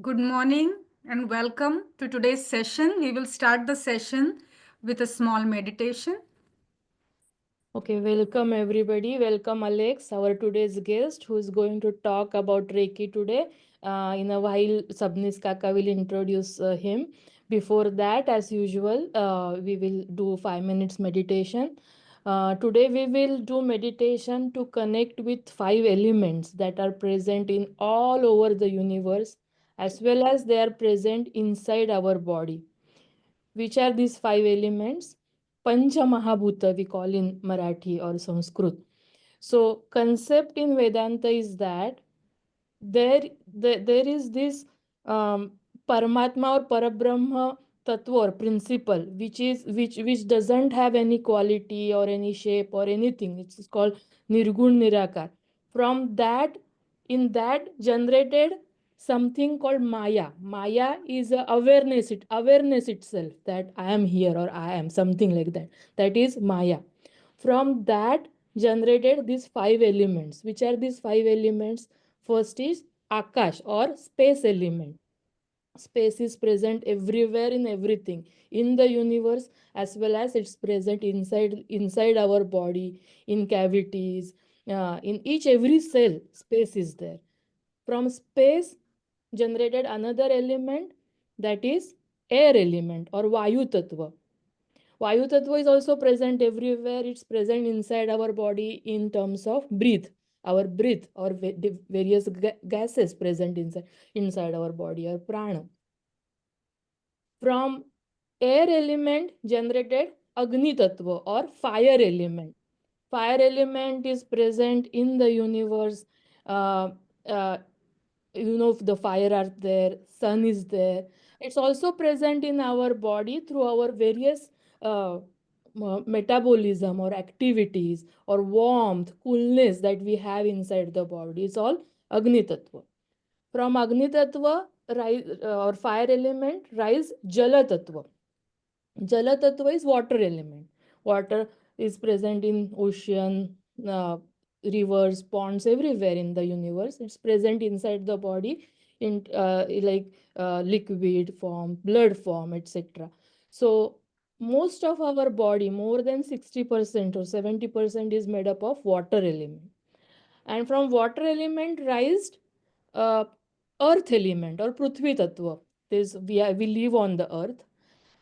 Good morning and welcome to today's session. We will start the session with a small meditation. Okay, welcome everybody. Welcome Alex, our today's guest, who is going to talk about Reiki today. In a while, Sabnis Kaka will introduce him. Before that, as usual, we will do 5 minutes meditation. Today, we will do meditation to connect with five elements that are present in all over the universe, as well as they are present inside our body. Which are these five elements? Pancha Mahabhuta, we call in Marathi or Sanskrit. So, concept in Vedanta is that there is this Paramatma or Parabrahma Tattva or principle, which doesn't have any quality or any shape or anything. It's called Nirgun Nirakar. From that, in that generated something called Maya. Maya is a awareness itself, that I am here or I am something like that. That is Maya. From that generated these five elements. Which are these five elements? First is Akash or space element. Space is present everywhere in everything in the universe, as well as it's present inside our body, in cavities, in each every cell. Space is there. From space generated another element, that is air element or Vayu Tattva. Vayu Tattva is also present everywhere. It's present inside our body in terms of breathe. Our breath or various gases present inside our body or prana. From air element generated Agni Tattva or fire element. Fire element is present in the universe. Uh, uh, the fire are there, sun is there. It's also present in our body through our various uh, metabolism or activities or warmth, coolness that we have inside the body. It's all Agni Tattva. From Agni Tattva or fire element rise Jala Tattva. Jala Tattva is water element. Water is present in ocean, rivers, ponds, everywhere in the universe. It's present inside the body in liquid form, blood form, etc. So most of our body, more than 60% or 70% is made up of water element. And from water element rised uh, earth element or Prithvi Tattva. We live on the earth,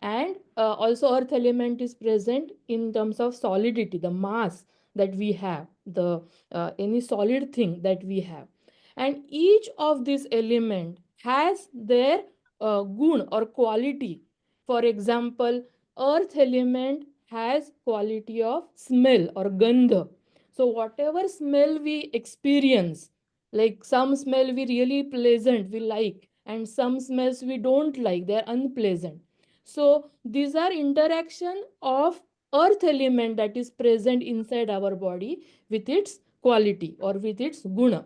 and also earth element is present in terms of solidity, the mass that we have, the any solid thing that we have. And each of these element has their gun or quality. For example, earth element has quality of smell or gandha. So whatever smell we experience, like some smell we really pleasant we like, and some smells we don't like, they're unpleasant. So these are interaction of earth element that is present inside our body with its quality or with its guna.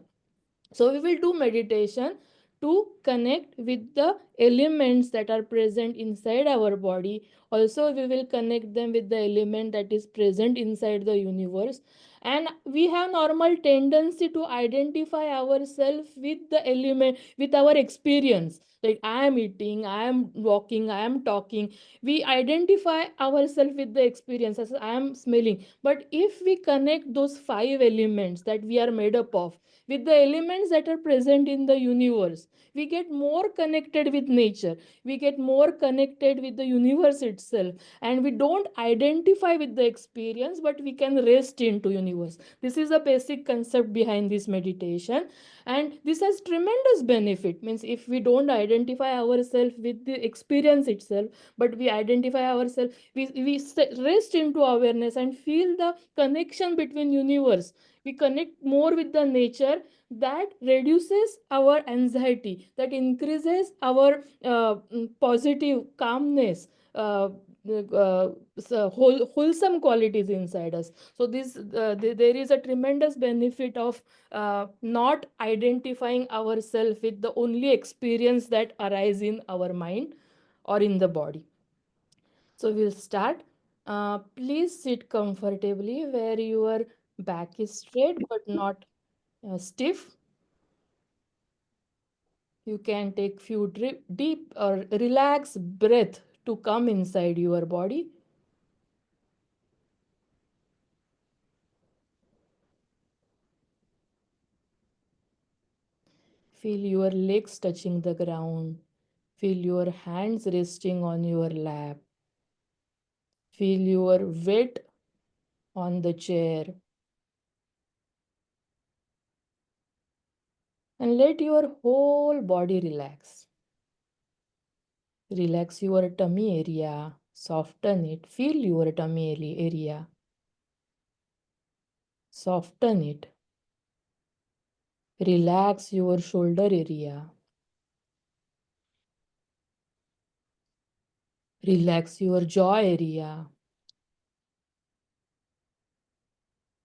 So we will do meditation to connect with the elements that are present inside our body. Also, we will connect them with the element that is present inside the universe. And we have normal tendency to identify ourselves with the element, with our experience. Like I am eating, I am walking, I am talking. We identify ourselves with the experience as I am smelling. But if we connect those five elements that we are made up of with the elements that are present in the universe, we get more connected with nature, we get more connected with the universe itself, and we don't identify with the experience, but we can rest into universe. This is a basic concept behind this meditation, and this has tremendous benefit. Means if we don't identify ourselves with the experience itself, but we identify ourselves, rest into awareness and feel the connection between universe. We connect more with the nature. That reduces our anxiety, that increases our positive calmness, wholesome qualities inside us. So there is a tremendous benefit of not identifying ourselves with the only experience that arise in our mind or in the body. So we'll start. Please sit comfortably where your back is straight but not stiff. You can take few deep or relaxed breath to come inside your body. Feel your legs touching the ground. Feel your hands resting on your lap. Feel your weight on the chair. And let your whole body relax. Relax your tummy area. Soften it. Feel your tummy area. Soften it. Relax your shoulder area. Relax your jaw area.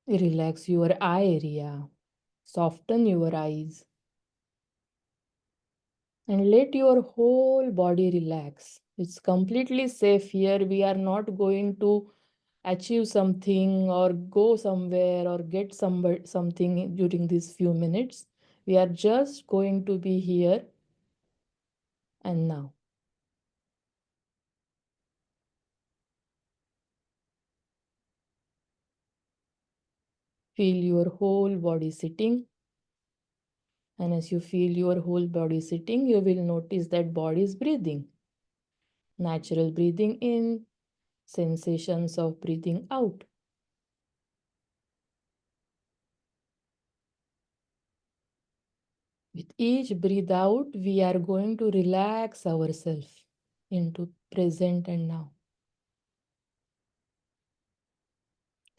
Relax your eye area. Soften your eyes. And let your whole body relax. It's completely safe here. We are not going to achieve something or go somewhere or get something during these few minutes. We are just going to be here and now. Feel your whole body sitting. And as you feel your whole body sitting, you will notice that body is breathing. Natural breathing in, sensations of breathing out. With each breathe out, we are going to relax ourselves into present and now.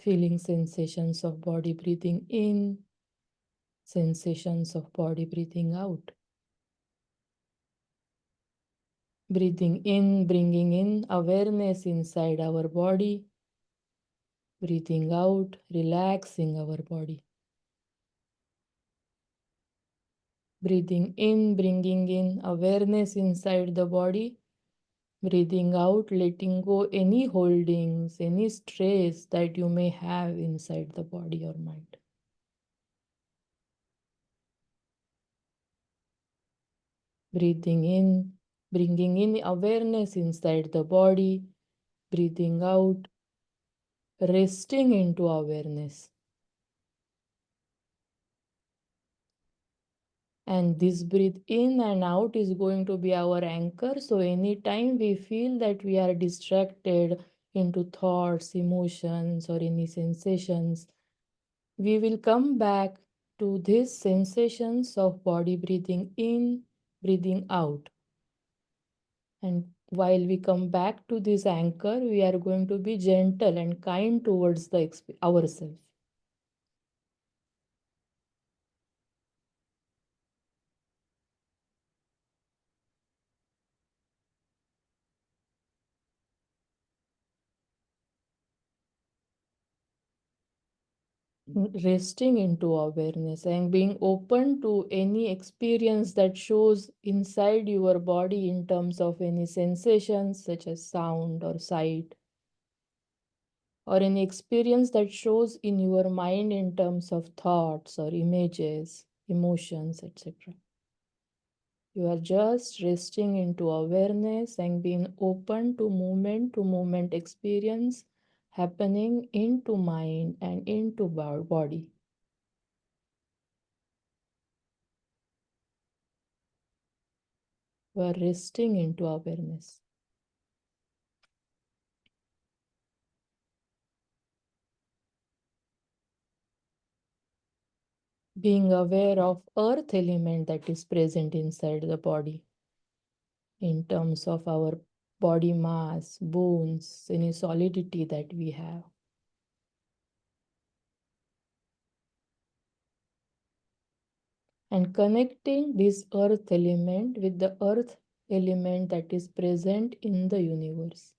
Feeling sensations of body breathing in, sensations of body breathing out. Breathing in, bringing in awareness inside our body. Breathing out, relaxing our body. Breathing in, bringing in awareness inside the body. Breathing out, letting go any holdings, any stress that you may have inside the body or mind. Breathing in, bringing in awareness inside the body. Breathing out, resting into awareness. And this breathe in and out is going to be our anchor. So anytime we feel that we are distracted into thoughts, emotions, or any sensations, we will come back to these sensations of body breathing in, breathing out. And while we come back to this anchor, we are going to be gentle and kind towards ourselves. Resting into awareness and being open to any experience that shows inside your body in terms of any sensations such as sound or sight, or any experience that shows in your mind in terms of thoughts or images, emotions, etc. You are just resting into awareness and being open to movement experience happening into mind and into body. You are resting into awareness. Being aware of earth element that is present inside the body in terms of our body mass, bones, any solidity that we have. And connecting this earth element with the earth element that is present in the universe.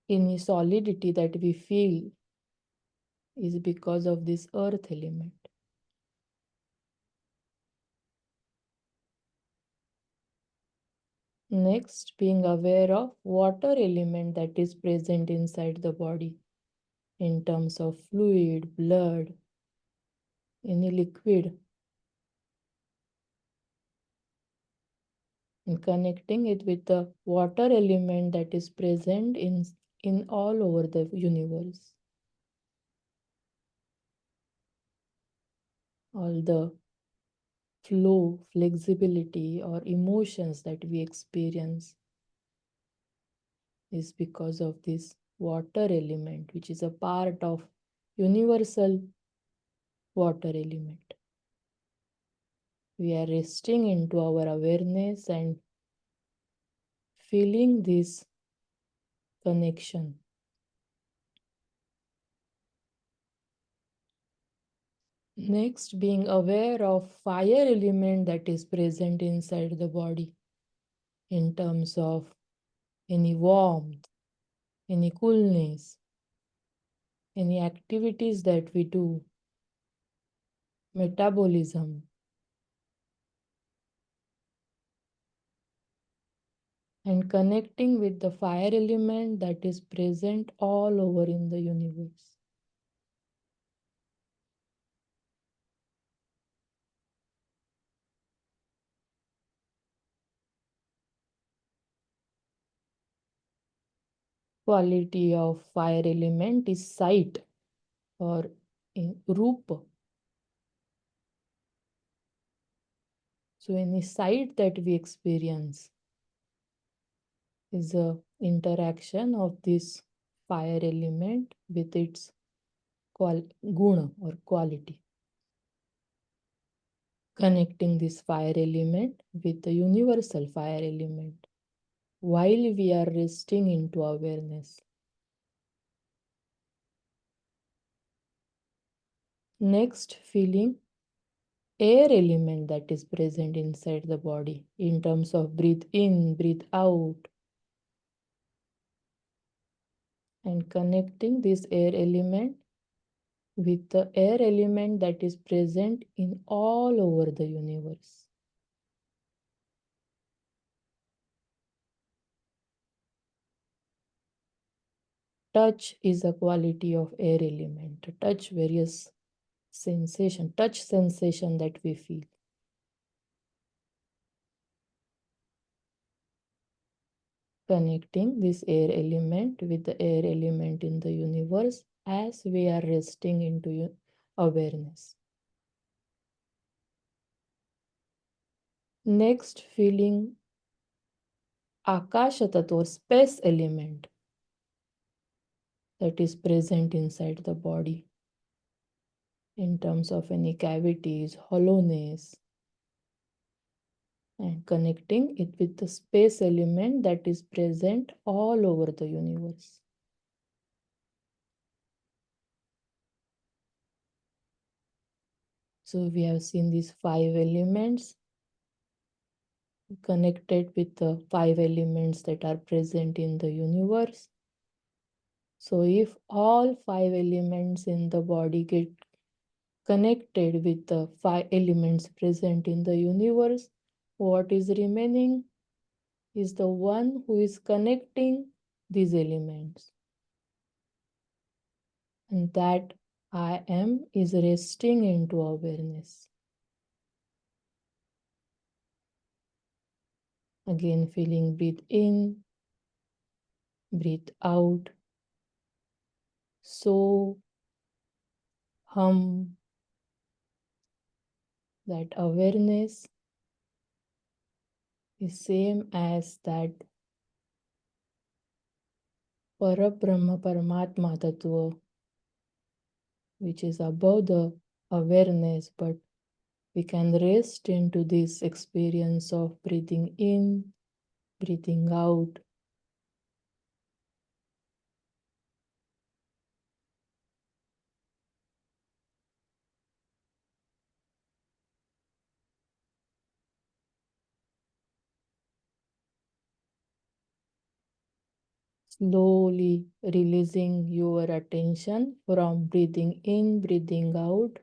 Any solidity that we feel is because of this earth element. Next, being aware of water element that is present inside the body in terms of fluid, blood, any liquid, and connecting it with the water element that is present in all over the universe. All the flow, flexibility, or emotions that we experience is because of this water element, which is a part of universal water element. We are resting into our awareness and feeling this connection. Next, being aware of fire element that is present inside the body in terms of any warmth, any coolness, any activities that we do, metabolism, and connecting with the fire element that is present all over in the universe. Quality of fire element is sight or in rupa. So any sight that we experience is a interaction of this fire element with its guna or quality. Connecting this fire element with the universal fire element while we are resting into awareness. Next, feeling air element that is present inside the body in terms of breathe in, breathe out, and connecting this air element with the air element that is present in all over the universe. Touch is a quality of air element. Touch various sensation, touch sensation that we feel. Connecting this air element with the air element in the universe as we are resting into awareness. Next, feeling Akasha Tattva or space element that is present inside the body in terms of any cavities, hollowness, and connecting it with the space element that is present all over the universe. So we have seen these 5 elements connected with the 5 elements that are present in the universe. So if all 5 elements in the body get connected with the 5 elements present in the universe, what is remaining is the one who is connecting these elements. And that I am is resting into awareness. Again, feeling breathe in, breathe out. So hum, that awareness is same as that Parabrahma Paramatma Tattva, which is above the awareness, but we can rest into this experience of breathing in, breathing out. Slowly releasing your attention from breathing in, breathing out,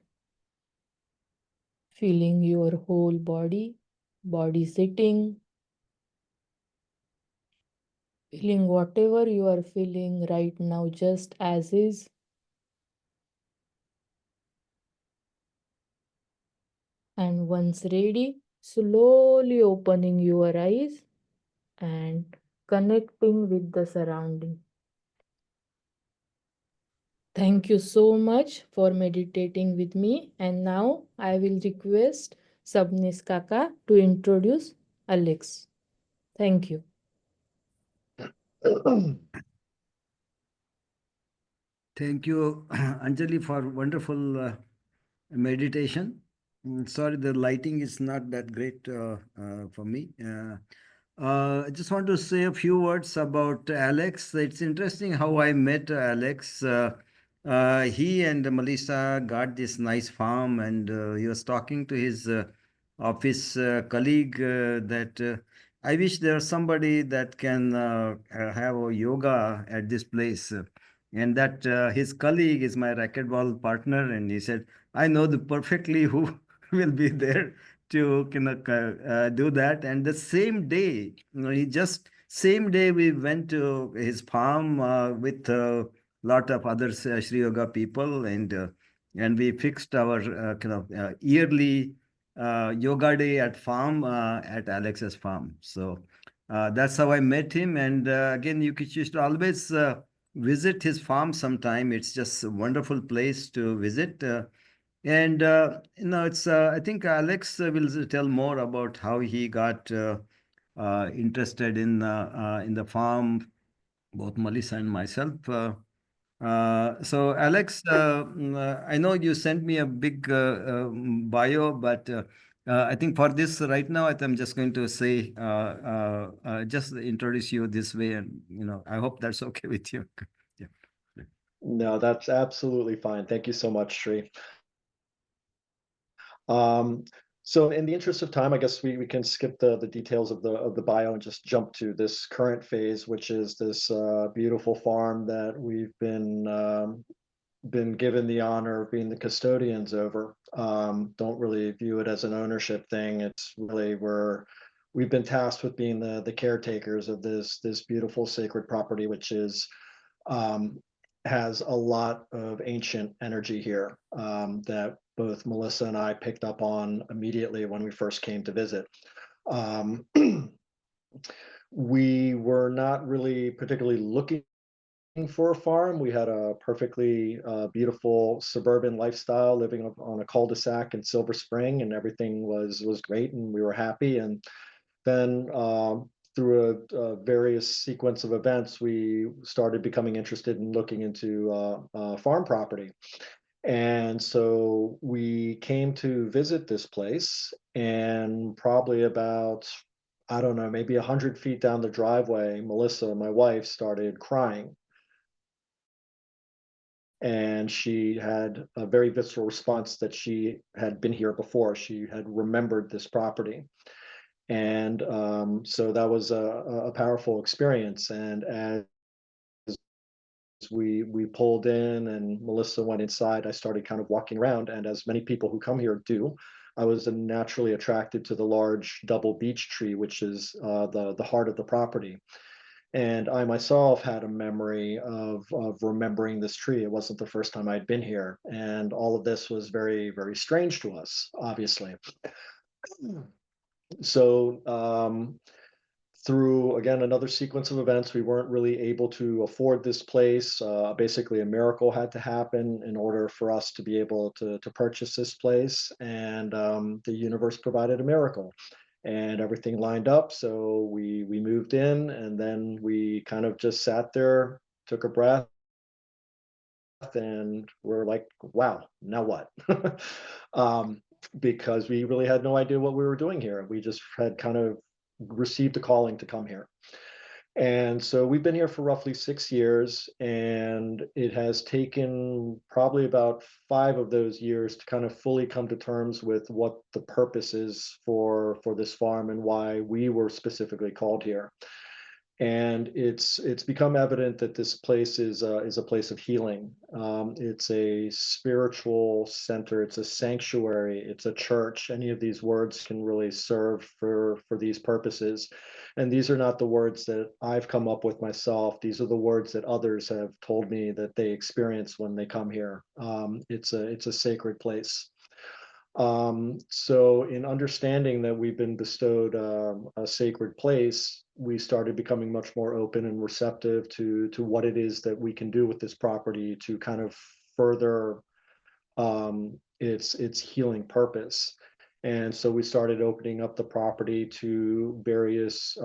feeling your whole body, body sitting, Feeling whatever you are feeling right now, just as is. And once ready, slowly opening your eyes and connecting with the surrounding. Thank you so much for meditating with me. And now I will request Sabnis Kaka to introduce Alex. Thank you. Thank you, Anjali, for wonderful meditation. Sorry, the lighting is not that great for me. I just want to say a few words about Alex. It's interesting how I met Alex. He and Melissa got this nice farm, and he was talking to his office colleague that I wish there's somebody that can have a yoga at this place. And that his colleague is my racquetball partner, and he said, I know the perfectly who will be there to do that. And the same day, he just same day we went to his farm with a lot of other Sri Yoga people, and we fixed our yearly yoga day at farm at Alex's farm. So that's how I met him. And again, you should always visit his farm sometime. It's just a wonderful place to visit. It's I think Alex will tell more about how he got interested in the farm, both Melissa and myself. So Alex, I know you sent me a big bio, but I think for this right now, I'm just going to say, just introduce you this way, and I hope that's okay with you. Yeah. No, that's absolutely fine. Thank you so much, Sri. So in the interest of time, I guess we can skip the details of the bio and just jump to this current phase, which is this beautiful farm that we've been given the honor of being the custodians over. Don't really view it as an ownership thing. It's really we've been tasked with being the caretakers of this beautiful sacred property, which is um, has a lot of ancient energy here that both Melissa and I picked up on immediately when we first came to visit. Um, we were not really particularly looking for a farm. We had a perfectly beautiful suburban lifestyle, living on a cul-de-sac in Silver Spring, and everything was great, and we were happy. And then through a various sequence of events, we started becoming interested in looking into farm property. And so we came to visit this place, and probably about, I don't know, maybe 100 feet down the driveway, Melissa, my wife, started crying. And she had a very visceral response that she had been here before. She had remembered this property. And so that was a powerful experience. And as we pulled in and Melissa went inside, I started kind of walking around. And as many people who come here do, I was naturally attracted to the large double beech tree, which is the heart of the property. And I myself had a memory of remembering this tree. It wasn't the first time I'd been here. And all of this was very, very strange to us, obviously. So through, again, another sequence of events, we weren't really able to afford this place. Basically, a miracle had to happen in order for us to be able to purchase this place. And the universe provided a miracle. And everything lined up. So we moved in, and then we kind of just sat there, took a breath, and we're like, wow, now what? Because we really had no idea what we were doing here. We just had kind of received a calling to come here. And so we've been here for roughly 6 years, and it has taken probably about 5 of those years to kind of fully come to terms with what the purpose is for this farm and why we were specifically called here. And it's become evident that this place is a place of healing. It's a spiritual center. It's a sanctuary. It's a church. Any of these words can really serve for these purposes. And these are not the words that I've come up with myself. These are the words that others have told me that they experience when they come here. It's a sacred place. So in understanding that we've been bestowed a sacred place, we started becoming much more open and receptive to what it is that we can do with this property to kind of further its healing purpose. And so we started opening up the property to various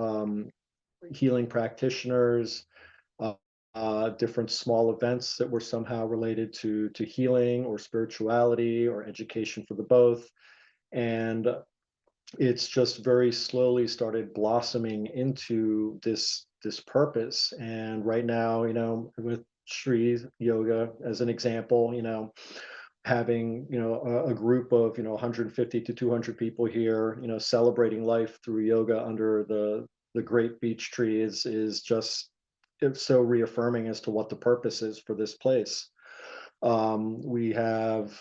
healing practitioners, uh, different small events that were somehow related to healing or spirituality or education for the both. And it's just very slowly started blossoming into this purpose. And right now, with Shri Yoga as an example, having a group of 150 to 200 people here, celebrating life through yoga under the great beech tree is just, it's so reaffirming as to what the purpose is for this place. We have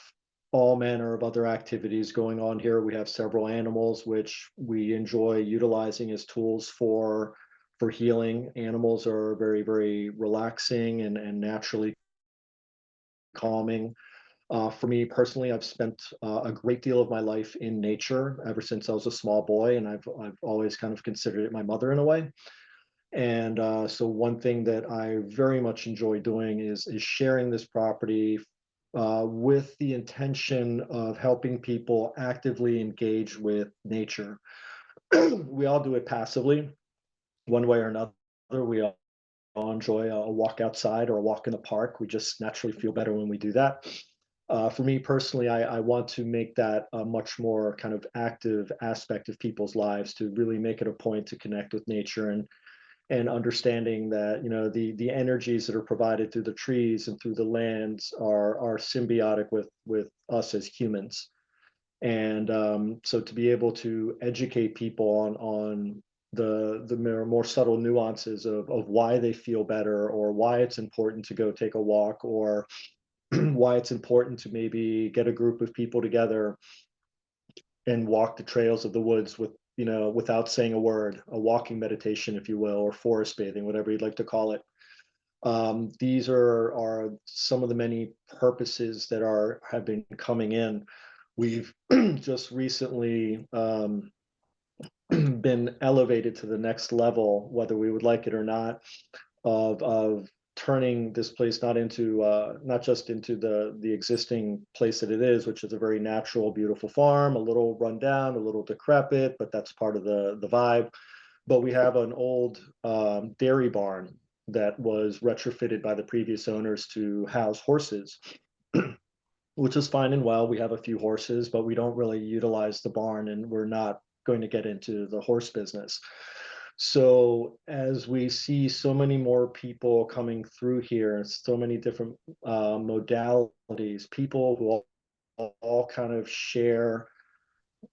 all manner of other activities going on here. We have several animals which we enjoy utilizing as tools for healing. Animals are very, very relaxing and naturally calming. For me personally, I've spent a great deal of my life in nature ever since I was a small boy, and I've always kind of considered it my mother in a way. And so one thing that I very much enjoy doing is sharing this property with the intention of helping people actively engage with nature. We all do it passively, one way or another. We all enjoy a walk outside or a walk in the park. We just naturally feel better when we do that. For me personally, I want to make that a much more kind of active aspect of people's lives, to really make it a point to connect with nature, and understanding that the energies that are provided through the trees and through the lands are symbiotic with us as humans. And so to be able to educate people on the more subtle nuances of why they feel better, or why it's important to go take a walk, or why it's important to maybe get a group of people together and walk the trails of the woods without saying a word, a walking meditation, if you will, or forest bathing, whatever you'd like to call it. These are some of the many purposes that have been coming in. We've just recently been elevated to the next level, whether we would like it or not, of turning this place not just into the existing place that it is, which is a very natural, beautiful farm, a little rundown, a little decrepit, but that's part of the vibe. But we have an old dairy barn that was retrofitted by the previous owners to house horses, which is fine and well. We have a few horses, but we don't really utilize the barn, and we're not going to get into the horse business. So as we see so many more people coming through here, so many different modalities, people who all kind of share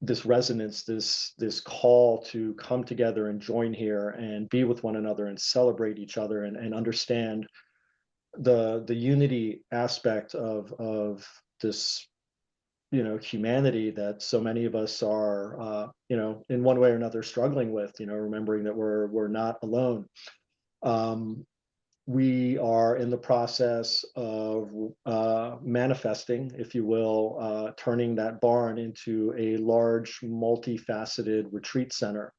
this resonance, this call to come together and join here and be with one another and celebrate each other, and understand the unity aspect of this humanity that so many of us are in one way or another struggling with, remembering that we're not alone. We are in the process of manifesting, if you will, turning that barn into a large, multifaceted retreat center,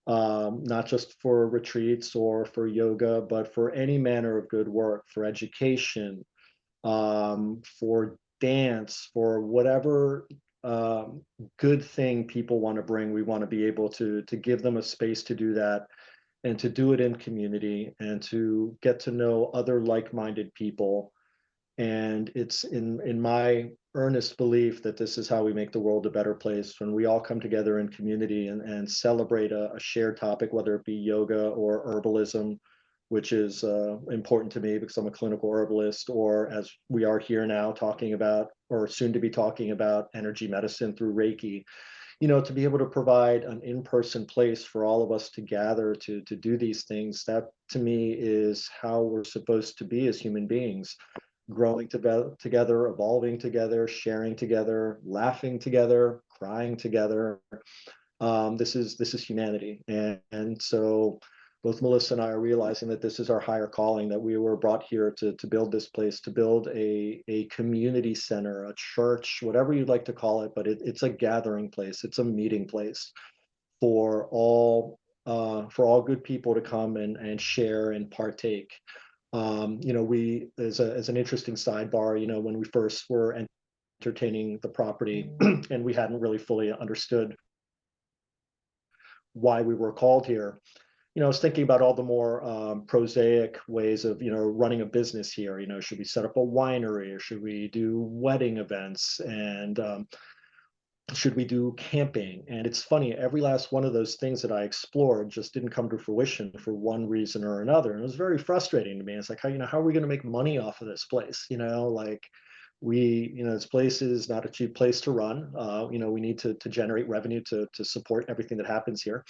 not just for retreats or for yoga, but for any manner of good work, for education, for dance, for whatever good thing people want to bring. We want to be able to give them a space to do that, and to do it in community, and to get to know other like-minded people. And it's in my earnest belief that this is how we make the world a better place, when we all come together in community and celebrate a shared topic, whether it be yoga or herbalism, which is important to me because I'm a clinical herbalist, or as we are here now talking about, or soon to be talking about, energy medicine through Reiki. to be able to provide an in-person place for all of us to gather to do these things, that to me is how we're supposed to be as human beings, growing together, evolving together, sharing together, laughing together, crying together. This is humanity, and so both Melissa and I are realizing that this is our higher calling, that we were brought here to build this place, to build a community center, a church, whatever you'd like to call it, but it's a gathering place. It's a meeting place for all good people to come and share and partake. We, as an interesting sidebar, when we first were entertaining the property and we hadn't really fully understood why we were called here, I was thinking about all the more prosaic ways of, running a business here. Should we set up a winery, or should we do wedding events, and should we do camping? And it's funny, every last one of those things that I explored just didn't come to fruition for one reason or another. And it was very frustrating to me. It's like, how are we going to make money off of this place? This place is not a cheap place to run. We need to generate revenue to support everything that happens here.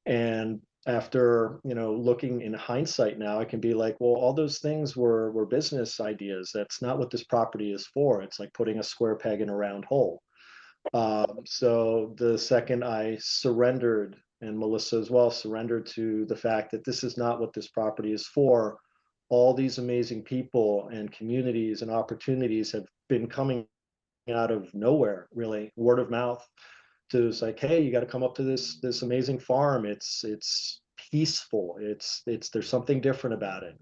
And after, looking in hindsight now, I can be like, well, all those things were business ideas. That's not what this property is for. It's like putting a square peg in a round hole. So the second I surrendered, and Melissa as well, surrendered to the fact that this is not what this property is for, all these amazing people and communities and opportunities have been coming out of nowhere, really, word of mouth. To it's like, hey, you got to come up to this amazing farm. It's peaceful. There's something different about it.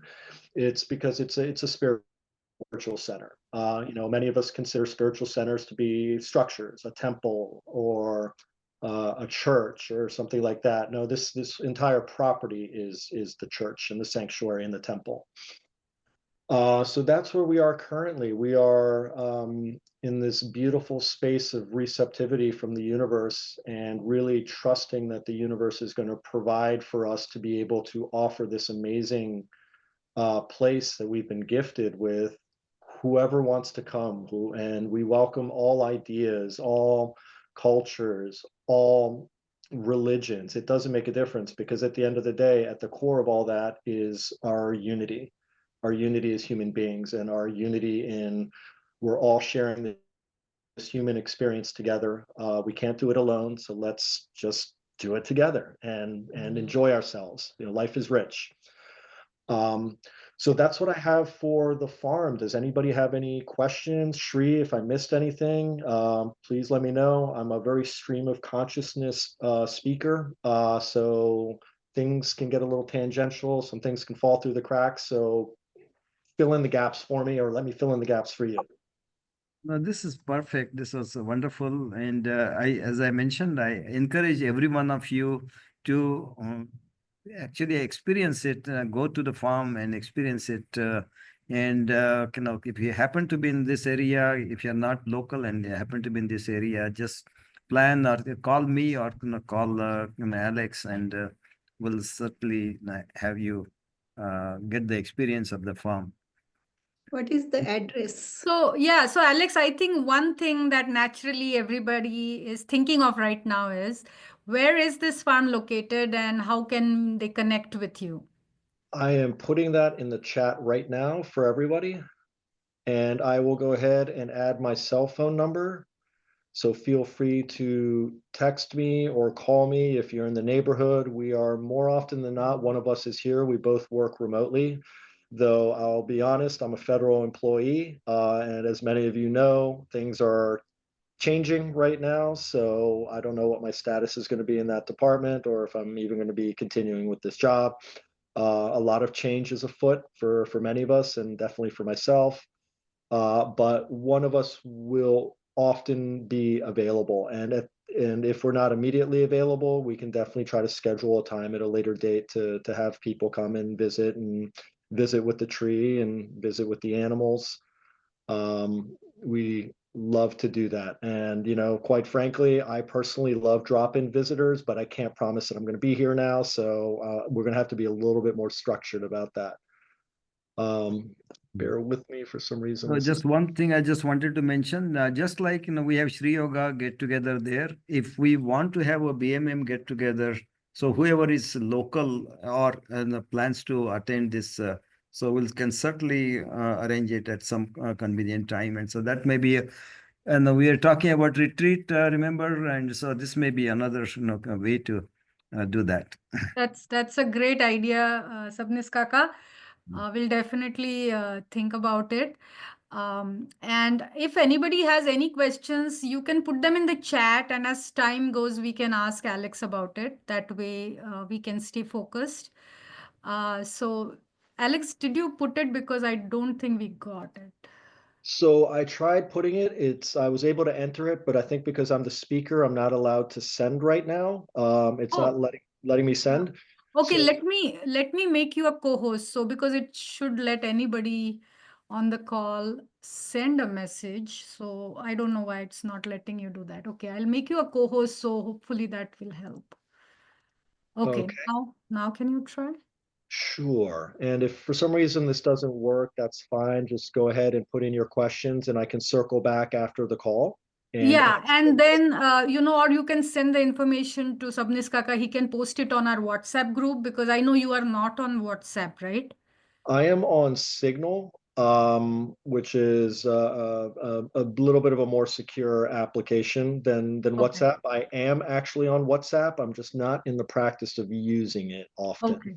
It's because it's a spiritual center. Many of us consider spiritual centers to be structures, a temple or a church or something like that. No, this entire property is the church and the sanctuary and the temple. So that's where we are currently. We are in this beautiful space of receptivity from the universe, and really trusting that the universe is going to provide for us to be able to offer this amazing place that we've been gifted with whoever wants to come. And we welcome all ideas, all cultures, all religions. It doesn't make a difference, because at the end of the day, at the core of all that is our unity as human beings, and our unity in we're all sharing this human experience together. We can't do it alone, so let's just do it together and enjoy ourselves. Life is rich. So that's what I have for the farm. Does anybody have any questions? Shri, if I missed anything, please let me know. I'm a very stream of consciousness speaker, so things can get a little tangential. Some things can fall through the cracks. So fill in the gaps for me, or let me fill in the gaps for you. No, this is perfect. This was wonderful. And as I mentioned, I encourage every one of you to actually experience it, go to the farm and experience it. And if you happen to be in this area, if you're not local and you happen to be in this area, just plan or call me, or call Alex, and we'll certainly have you get the experience of the farm. What is the address? So Alex, I think one thing that naturally everybody is thinking of right now is, where is this farm located and how can they connect with you? I am putting that in the chat right now for everybody, and I will go ahead and add my cell phone number. So feel free to text me or call me if you're in the neighborhood. We are, more often than not, one of us is here. We both work remotely, though I'll be honest, I'm a federal employee. And as many of you know, things are changing right now. So I don't know what my status is going to be in that department, or if I'm even going to be continuing with this job. A lot of change is afoot for many of us, and definitely for myself. But one of us will often be available, and if we're not immediately available, we can definitely try to schedule a time at a later date to have people come and visit with the tree and visit with the animals. We love to do that, and quite frankly, I personally love drop-in visitors, but I can't promise that I'm going to be here now, so we're going to have to be a little bit more structured about that. Bear with me for some reason. So This just is one thing I just wanted to mention, just like, we have Sri Yoga get together there. If we want to have a BMM get together, so whoever is local or plans to attend this, so we can certainly arrange it at some convenient time. And so that may be, and we are talking about retreat, remember, and so this may be another way to do that. That's a great idea, Sabnis Kaka. We'll definitely think about it. And if anybody has any questions, you can put them in the chat, and as time goes, we can ask Alex about it. That way, we can stay focused. So, Alex, did you put it? Because I don't think we got it. So I tried putting it. I was able to enter it, but I think because I'm the speaker, I'm not allowed to send right now. It's not Oh, letting me yeah. send. Okay, So let me make you a co-host. So because it should let anybody on the call send a message. So I don't know why it's not letting you do that. Okay, I'll make you a co-host, so hopefully that will help. Okay, okay, now can you try? sure. And if for some reason this doesn't work, that's fine. Just go ahead and put in your questions, and I can circle back after the call and Yeah, answer and them. then or you can send the information to Sabnis Kaka. He can post it on our WhatsApp group because I know you are not on WhatsApp, right? I am on Signal, which is a little bit of a more secure application than Okay. WhatsApp. I am actually on WhatsApp. I'm just not in the practice of using it often. Okay.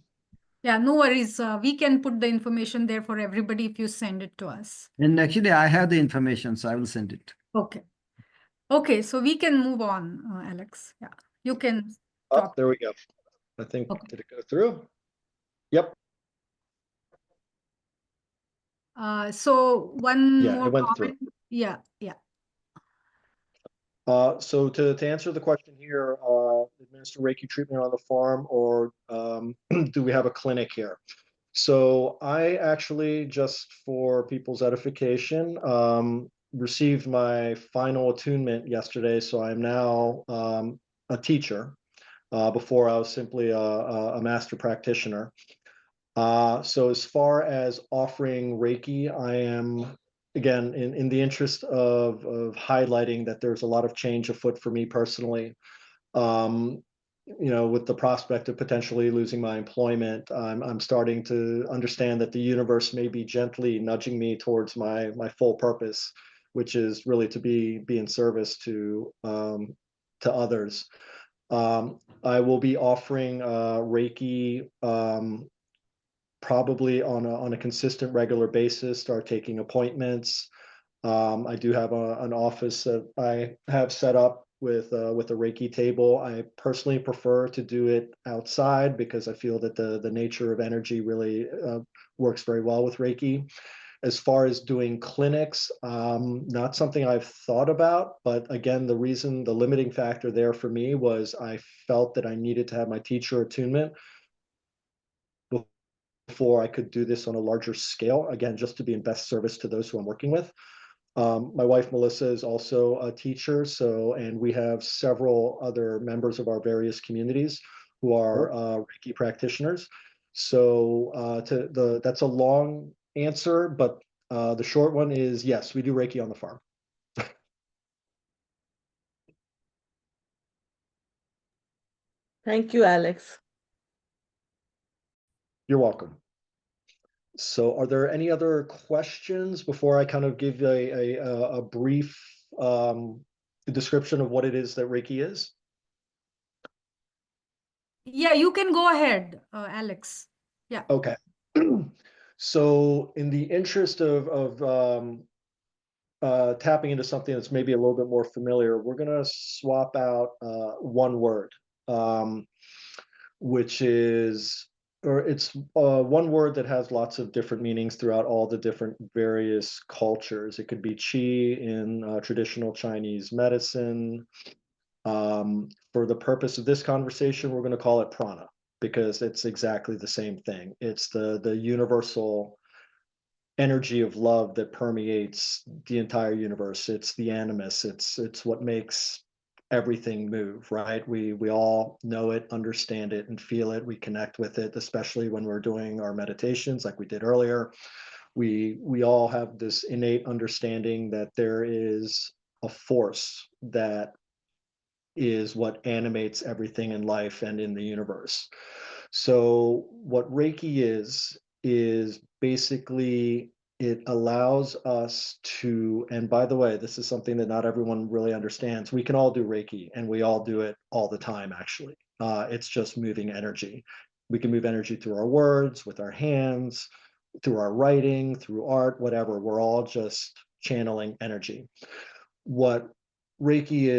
Yeah, no worries. We can put the information there for everybody if you send it to us. And actually, I have the information, so I will send it. Okay. Okay, so we can move on, Alex. Yeah, you can Oh, talk. there we go. I think, Okay. did it go through? Yep. So one Yeah, more it went through. comment. Yeah, yeah. So to answer the question here, administer Reiki treatment on the farm, or do we have a clinic here? So I actually, just for people's edification, received my final attunement yesterday. So I'm now a teacher. Before I was simply a master practitioner. So as far as offering Reiki, I am, again, in the interest of highlighting that there's a lot of change afoot for me personally. Um, with the prospect of potentially losing my employment, I'm starting to understand that the universe may be gently nudging me towards my full purpose, which is really to be in service to others. I will be offering Reiki probably on a consistent, regular basis. Start taking appointments. I do have an office that I have set up with a Reiki table. I personally prefer to do it outside because I feel that the nature of energy really works very well with Reiki. As far as doing clinics, not something I've thought about, but again, the limiting factor there for me was I felt that I needed to have my teacher attunement before I could do this on a larger scale, again, just to be in best service to those who I'm working with. My wife, Melissa, is also a teacher, and we have several other members of our various communities who are Reiki practitioners. So that's a long answer, but the short one is yes, we do Reiki on the farm. Thank you, Alex. You're welcome. So are there any other questions before I kind of give a brief description of what it is that Reiki is? Yeah, you can go ahead, Alex. Yeah. Okay. So in the interest of tapping into something that's maybe a little bit more familiar, we're going to swap out one word, which is, or it's one word that has lots of different meanings throughout all the different various cultures. It could be qi in traditional Chinese medicine. For the purpose of this conversation, we're going to call it prana because it's exactly the same thing. It's the universal energy of love that permeates the entire universe. It's the animus. It's what makes everything move, right? We all know it, understand it, and feel it. We connect with it, especially when we're doing our meditations like we did earlier. We all have this innate understanding that there is a force that is what animates everything in life and in the universe. So what Reiki is basically, it allows us to, and by the way, this is something that not everyone really understands. We can all do Reiki, and we all do it all the time, actually. It's just moving energy. We can move energy through our words, with our hands, through our writing, through art, whatever. We're all just channeling energy. What Reiki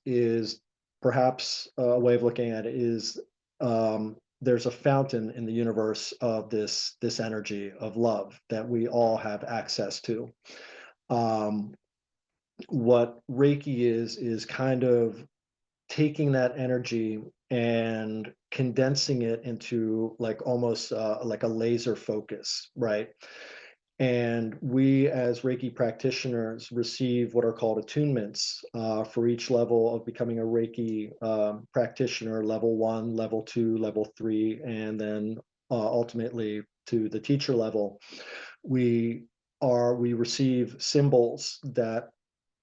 is perhaps a way of looking at it is, there's a fountain in the universe of this energy of love that we all have access to. Um, what Reiki is kind of taking that energy and condensing it into like almost like a laser focus, right? And we, as Reiki practitioners, receive what are called attunements for each level of becoming a Reiki practitioner: level 1, level 2, level 3, and then ultimately to the teacher level. We receive symbols that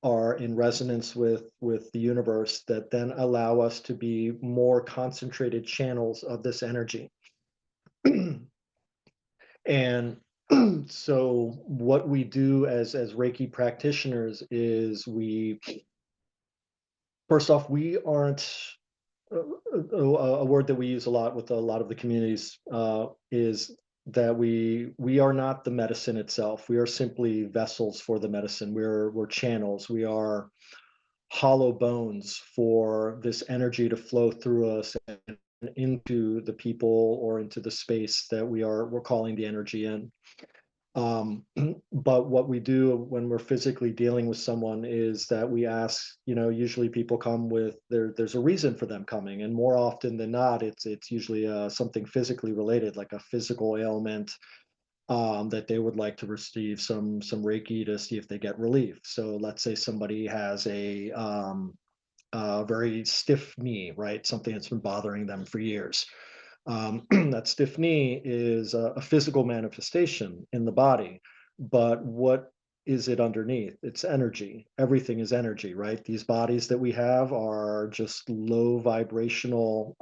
are in resonance with the universe, that then allow us to be more concentrated channels of this energy. And so what we do as Reiki practitioners is, we, first off, we aren't, a word that we use a lot with a lot of the communities is that we are not the medicine itself. We are simply vessels for the medicine. We're channels. We are hollow bones for this energy to flow through us and into the people or into the space that we're calling the energy in. But what we do when we're physically dealing with someone is that we ask, usually people come with there's a reason for them coming, and more often than not, it's usually something physically related, like a physical ailment, that they would like to receive some Reiki to see if they get relief. So let's say somebody has a very stiff knee, right? Something that's been bothering them for years. That stiff knee is a physical manifestation in the body, but what is it underneath? It's energy. Everything is energy, right? These bodies that we have are just low vibrational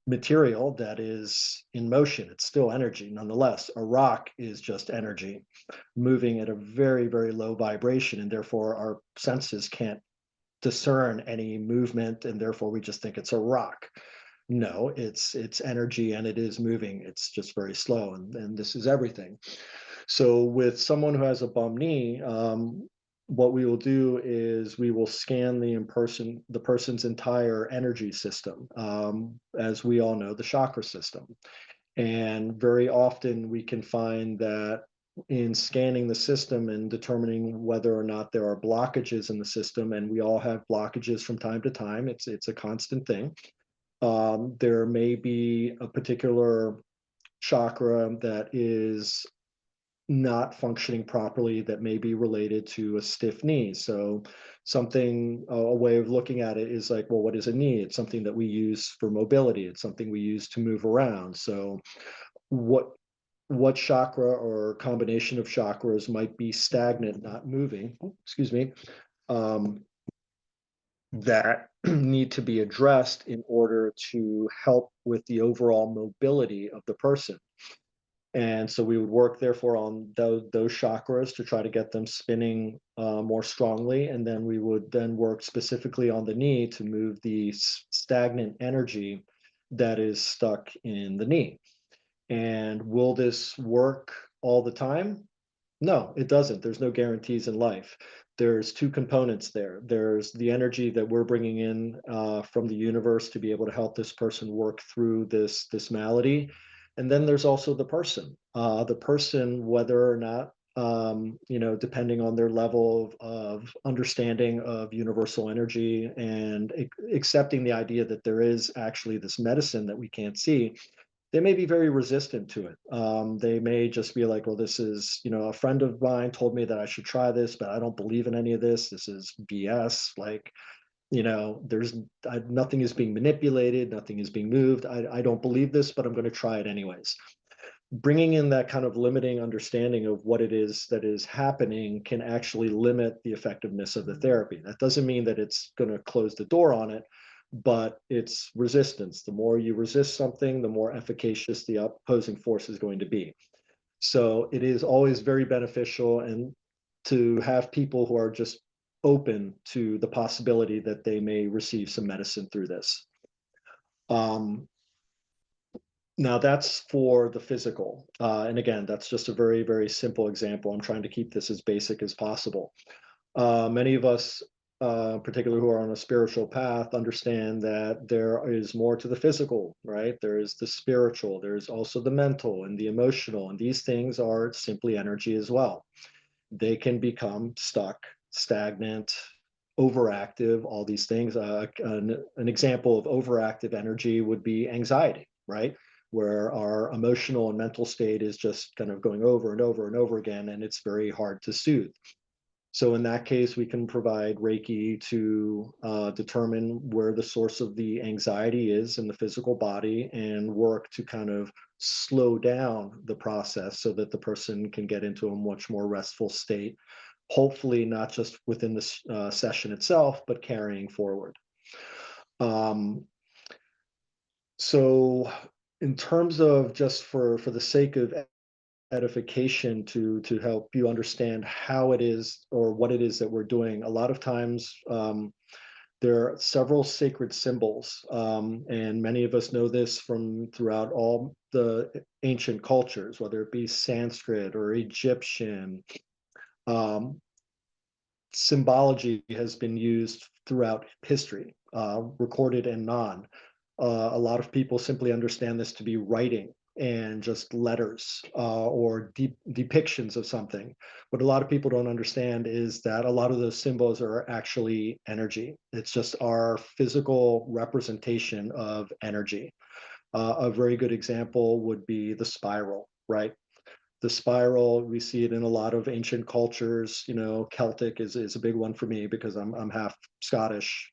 material that is in motion. It's still energy nonetheless. A rock is just energy moving at a very, very low vibration, and therefore our senses can't discern any movement, and therefore we just think it's a rock. No, it's energy, and it is moving. It's just very slow, and this is everything. So with someone who has a bum knee, what we will do is we will scan the person's entire energy system, as we all know, the chakra system. And very often we can find that in scanning the system and determining whether or not there are blockages in the system, and we all have blockages from time to time, it's a constant thing. There may be a particular chakra that is not functioning properly, that may be related to a stiff knee. So a way of looking at it is like, well, what is a knee? It's something that we use for mobility. It's something we use to move around. So what chakra or combination of chakras might be stagnant, not moving, excuse me, that need to be addressed in order to help with the overall mobility of the person. And so we would work, therefore, on those chakras to try to get them spinning more strongly. And then we would then work specifically on the knee to move the stagnant energy that is stuck in the knee. And will this work all the time? No, it doesn't. There's no guarantees in life. There's two components there. There's the energy that we're bringing in from the universe to be able to help this person work through this malady. And then there's also the person. The person, whether or not, depending on their level of understanding of universal energy and accepting the idea that there is actually this medicine that we can't see, they may be very resistant to it. They may just be like, well, this is, a friend of mine told me that I should try this, but I don't believe in any of this. This is BS. Like, there's nothing is being manipulated, nothing is being moved. I don't believe this, but I'm going to try it anyways. Bringing in that kind of limiting understanding of what it is that is happening can actually limit the effectiveness of the therapy. That doesn't mean that it's going to close the door on it, but it's resistance. The more you resist something, the more efficacious the opposing force is going to be. So it is always very beneficial and to have people who are just open to the possibility that they may receive some medicine through this. Now that's for the physical. And again, that's just a very, very simple example. I'm trying to keep this as basic as possible. Many of us, particularly who are on a spiritual path, understand that there is more to the physical, right? There is the spiritual, there's also the mental and the emotional, and these things are simply energy as well. They can become stuck, stagnant, overactive, all these things. An example of overactive energy would be anxiety, right? Where our emotional and mental state is just kind of going over and over and over again, and it's very hard to soothe. So in that case, we can provide Reiki to determine where the source of the anxiety is in the physical body and work to kind of slow down the process so that the person can get into a much more restful state, hopefully not just within the session itself, but carrying forward. So in terms of just for the sake of edification to help you understand how it is or what it is that we're doing, a lot of times there are several sacred symbols, and many of us know this from throughout all the ancient cultures, whether it be Sanskrit or Egyptian. Symbology has been used throughout history, recorded and non. A lot of people simply understand this to be writing and just letters or depictions of something. What a lot of people don't understand is that a lot of those symbols are actually energy. It's just our physical representation of energy. A very good example would be the spiral, right? The spiral, we see it in a lot of ancient cultures. Celtic is a big one for me because I'm half Scottish.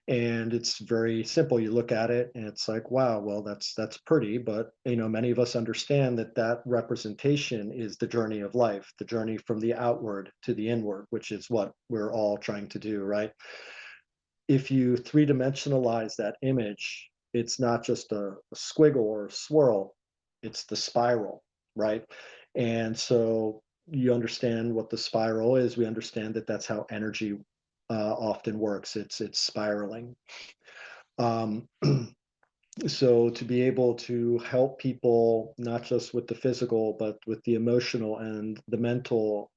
And it's very simple. You look at it and it's like, wow, well, that's pretty, but many of us understand that representation is the journey of life, the journey from the outward to the inward, which is what we're all trying to do, right? If you three-dimensionalize that image, it's not just a squiggle or a swirl, it's the spiral, right? And so you understand what the spiral is. We understand that that's how energy often works. It's spiraling. So to be able to help people, not just with the physical, but with the emotional and the mental,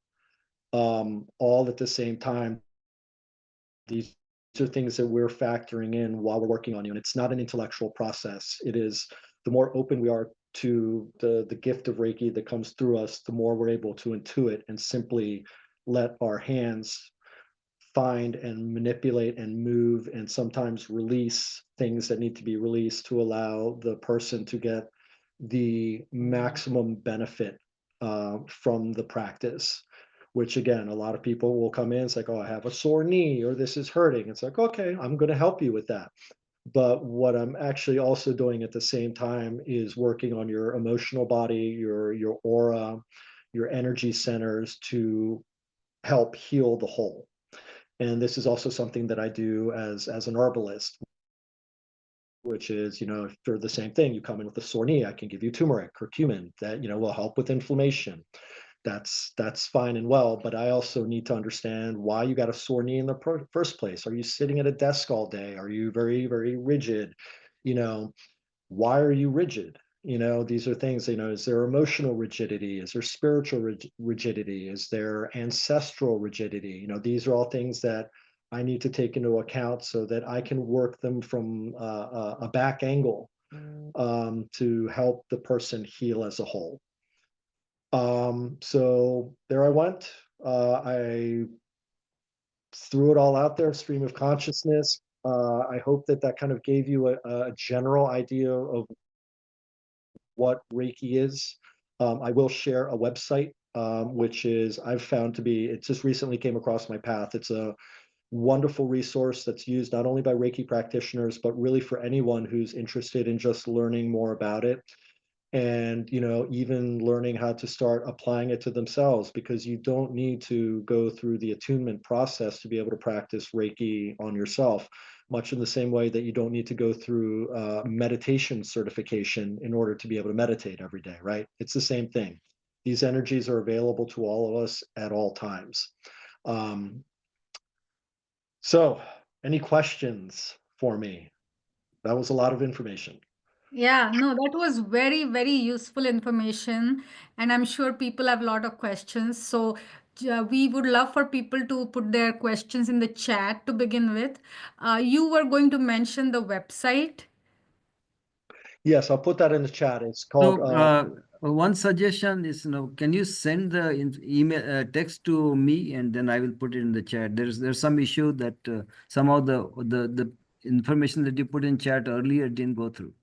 all at the same time, these are things that we're factoring in while we're working on you. And it's not an intellectual process. It is, the more open we are to the gift of Reiki that comes through us, the more we're able to intuit and simply let our hands find and manipulate and move and sometimes release things that need to be released to allow the person to get the maximum benefit from the practice. Which again, a lot of people will come in, it's like, oh, I have a sore knee or this is hurting. It's like, okay, I'm going to help you with that. But what I'm actually also doing at the same time is working on your emotional body, your aura, your energy centers to help heal the whole. And this is also something that I do as an herbalist, which is, for the same thing, you come in with a sore knee, I can give you turmeric, curcumin that, will help with inflammation. That's fine and well, but I also need to understand why you got a sore knee in the first place. Are you sitting at a desk all day? Are you very, very rigid? Why are you rigid? These are things, is there emotional rigidity? Is there spiritual rigidity? Is there ancestral rigidity? These are all things that I need to take into account so that I can work them from a back angle to help the person heal as a whole. So there I went. I threw it all out there, stream of consciousness. I hope that kind of gave you a general idea of what Reiki is. I will share a website, which is I've found to be, it just recently came across my path. It's a wonderful resource that's used not only by Reiki practitioners, but really for anyone who's interested in just learning more about it. And, you know, even learning how to start applying it to themselves, because you don't need to go through the attunement process to be able to practice Reiki on yourself, much in the same way that you don't need to go through meditation certification in order to be able to meditate every day, right? It's the same thing. These energies are available to all of us at all times. So, any questions for me? That was a lot of information. Yeah, no, that was very, very useful information. And I'm sure people have a lot of questions. So we would love for people to put their questions in the chat to begin with. You were going to mention the website. Yes, I'll put that in the chat. It's called So one suggestion is, can you send the email text to me, and then I will put it in the chat. There's some issue that somehow the information that you put in chat earlier didn't go through.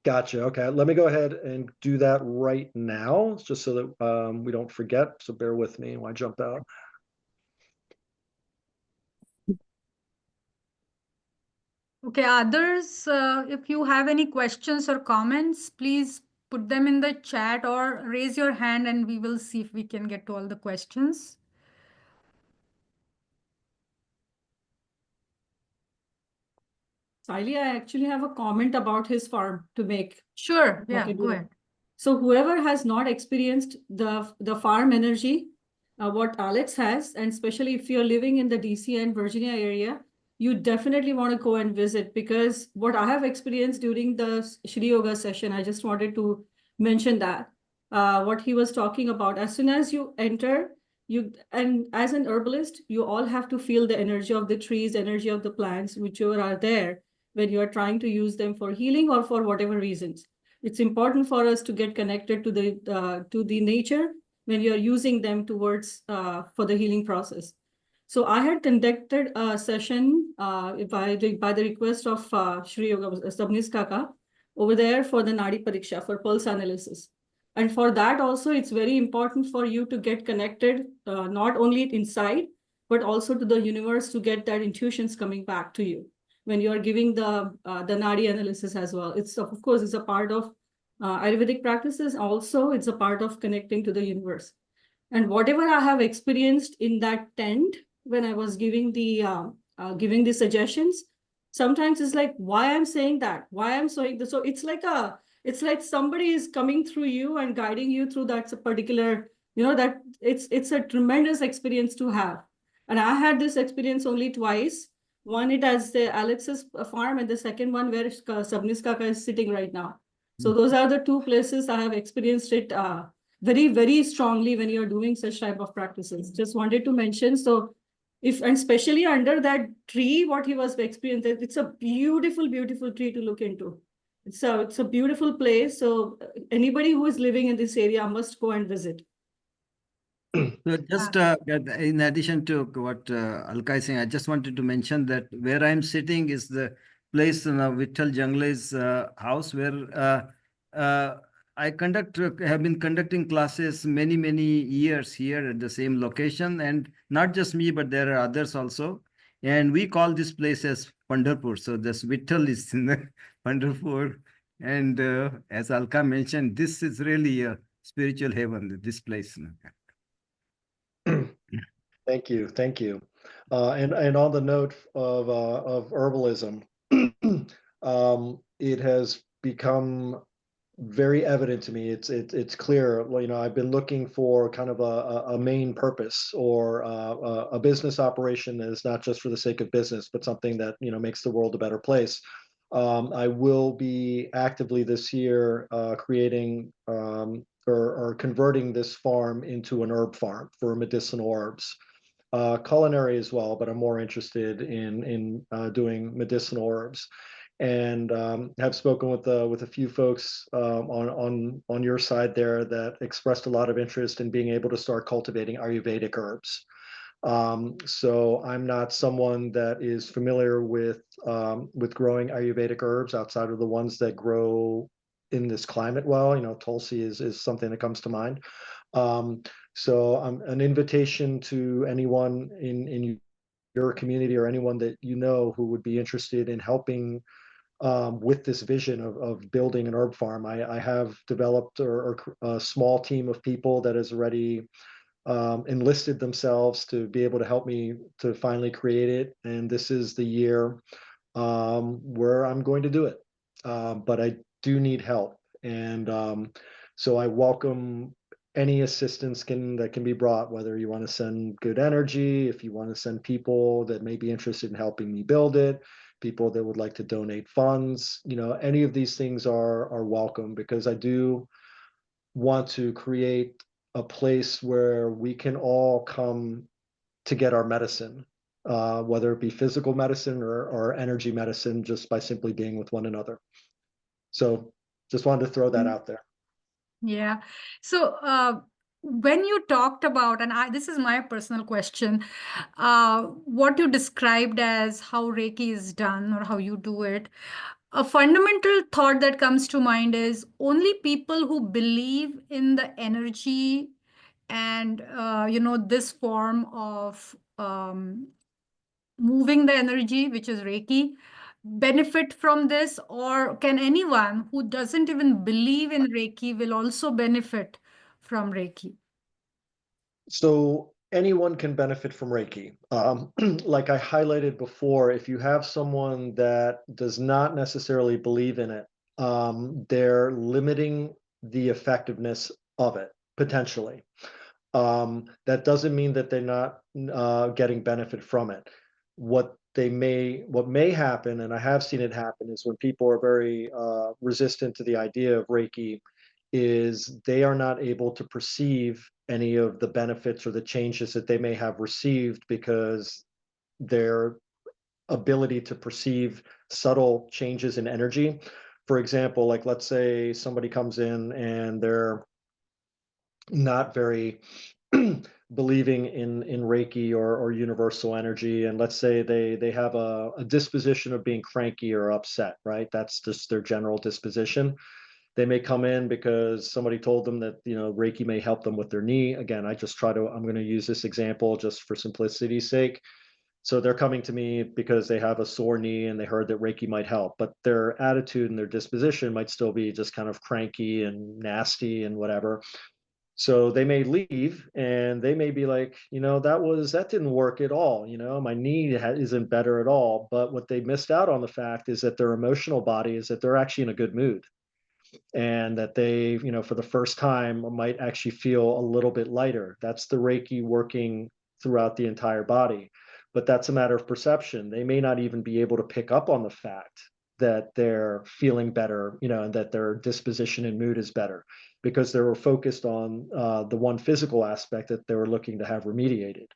Gotcha. Okay, let me go ahead and do that right now, just so that we don't forget. So bear with me when I jump out. Okay, others, if you have any questions or comments, please put them in the chat or raise your hand and we will see if we can get to all the questions. Siley, I actually have a comment about his farm to make. Sure, yeah, Okay, go ahead. So whoever has not experienced the farm energy, what Alex has, and especially if you're living in the DC and Virginia area, you definitely want to go and visit, because what I have experienced during the Shri Yoga session, I just wanted to mention that. What he was talking about, as soon as you enter, and as an herbalist, you all have to feel the energy of the trees, energy of the plants, whichever are there, when you are trying to use them for healing or for whatever reasons. It's important for us to get connected to the nature when you're using them towards for the healing process. So I had conducted a session by the request of Shri Yoga Sabnis Kaka over there for the Nadi Pariksha, for pulse analysis. And for that also, it's very important for you to get connected, not only inside, but also to the universe, to get that intuitions coming back to you when you are giving the Nadi analysis as well. It's, of course, it's a part of Ayurvedic practices. Also, it's a part of connecting to the universe. And whatever I have experienced in that tent when I was giving the suggestions, sometimes it's like, why I'm saying that, why I'm saying this. So it's like somebody is coming through you and guiding you through that particular, that it's a tremendous experience to have. And I had this experience only twice. One, it as the Alex's farm, and the second one where Sabnis Kaka is sitting right now. So those are the two places I have experienced it very, very strongly when you're doing such type of practices. Just wanted to mention. So and especially under that tree, what he was experiencing, it's a beautiful, beautiful tree to look into. It's a beautiful place. So anybody who is living in this area must go and visit. So just in addition to what Alka is saying, I just wanted to mention that where I'm sitting is the place in Vittal Jangle's house, where I have been conducting classes many, many years here at the same location, and not just me, but there are others also. And we call this place as Pandharpur. So this Vittal is in the Pandharpur. And as Alka mentioned, this is really a spiritual heaven, this place. Thank you, thank you. And on the note of herbalism, it has become very evident to me. It's clear. Well, I've been looking for kind of a main purpose, or a business operation that is not just for the sake of business, but something that makes the world a better place. I will be actively this year creating or converting this farm into an herb farm for medicinal herbs. Culinary as well, but I'm more interested in doing medicinal herbs, and have spoken with a few folks on your side there that expressed a lot of interest in being able to start cultivating Ayurvedic herbs. So I'm not someone that is familiar with growing Ayurvedic herbs outside of the ones that grow in this climate well. Tulsi is something that comes to mind. So an invitation to anyone in your community or anyone that you know who would be interested in helping with this vision of building an herb farm. I have developed a small team of people that has already enlisted themselves to be able to help me to finally create it. And this is the year where I'm going to do it. But I do need help. And so I welcome any assistance that can be brought, whether you want to send good energy, if you want to send people that may be interested in helping me build it, people that would like to donate funds, any of these things are welcome, because I do want to create a place where we can all come to get our medicine, whether it be physical medicine or energy medicine, just by simply being with one another. So just wanted to throw that out there. Yeah. So when you talked about, and this is my personal question, what you described as how Reiki is done or how you do it, a fundamental thought that comes to mind is only people who believe in the energy and this form of moving the energy, which is Reiki, benefit from this, or can anyone who doesn't even believe in Reiki will also benefit from Reiki? So anyone can benefit from Reiki. Like I highlighted before, if you have someone that does not necessarily believe in it, they're limiting the effectiveness of it potentially. That doesn't mean that they're not getting benefit from it. What may happen, and I have seen it happen, is when people are very resistant to the idea of Reiki, is they are not able to perceive any of the benefits or the changes that they may have received, because their ability to perceive subtle changes in energy. For example, like let's say somebody comes in and they're not very believing in Reiki or universal energy, and let's say they have a disposition of being cranky or upset, right? That's just their general disposition. They may come in because somebody told them that Reiki may help them with their knee. Again, I'm going to use this example just for simplicity's sake. So they're coming to me because they have a sore knee and they heard that Reiki might help, but their attitude and their disposition might still be just kind of cranky and nasty and whatever. So they may leave and they may be like, that didn't work at all. My knee isn't better at all. But what they missed out on the fact is that their emotional body is that they're actually in a good mood, and that they, for the first time might actually feel a little bit lighter. That's the Reiki working throughout the entire body. But that's a matter of perception. They may not even be able to pick up on the fact that they're feeling better, and that their disposition and mood is better, because they were focused on the one physical aspect that they were looking to have remediated.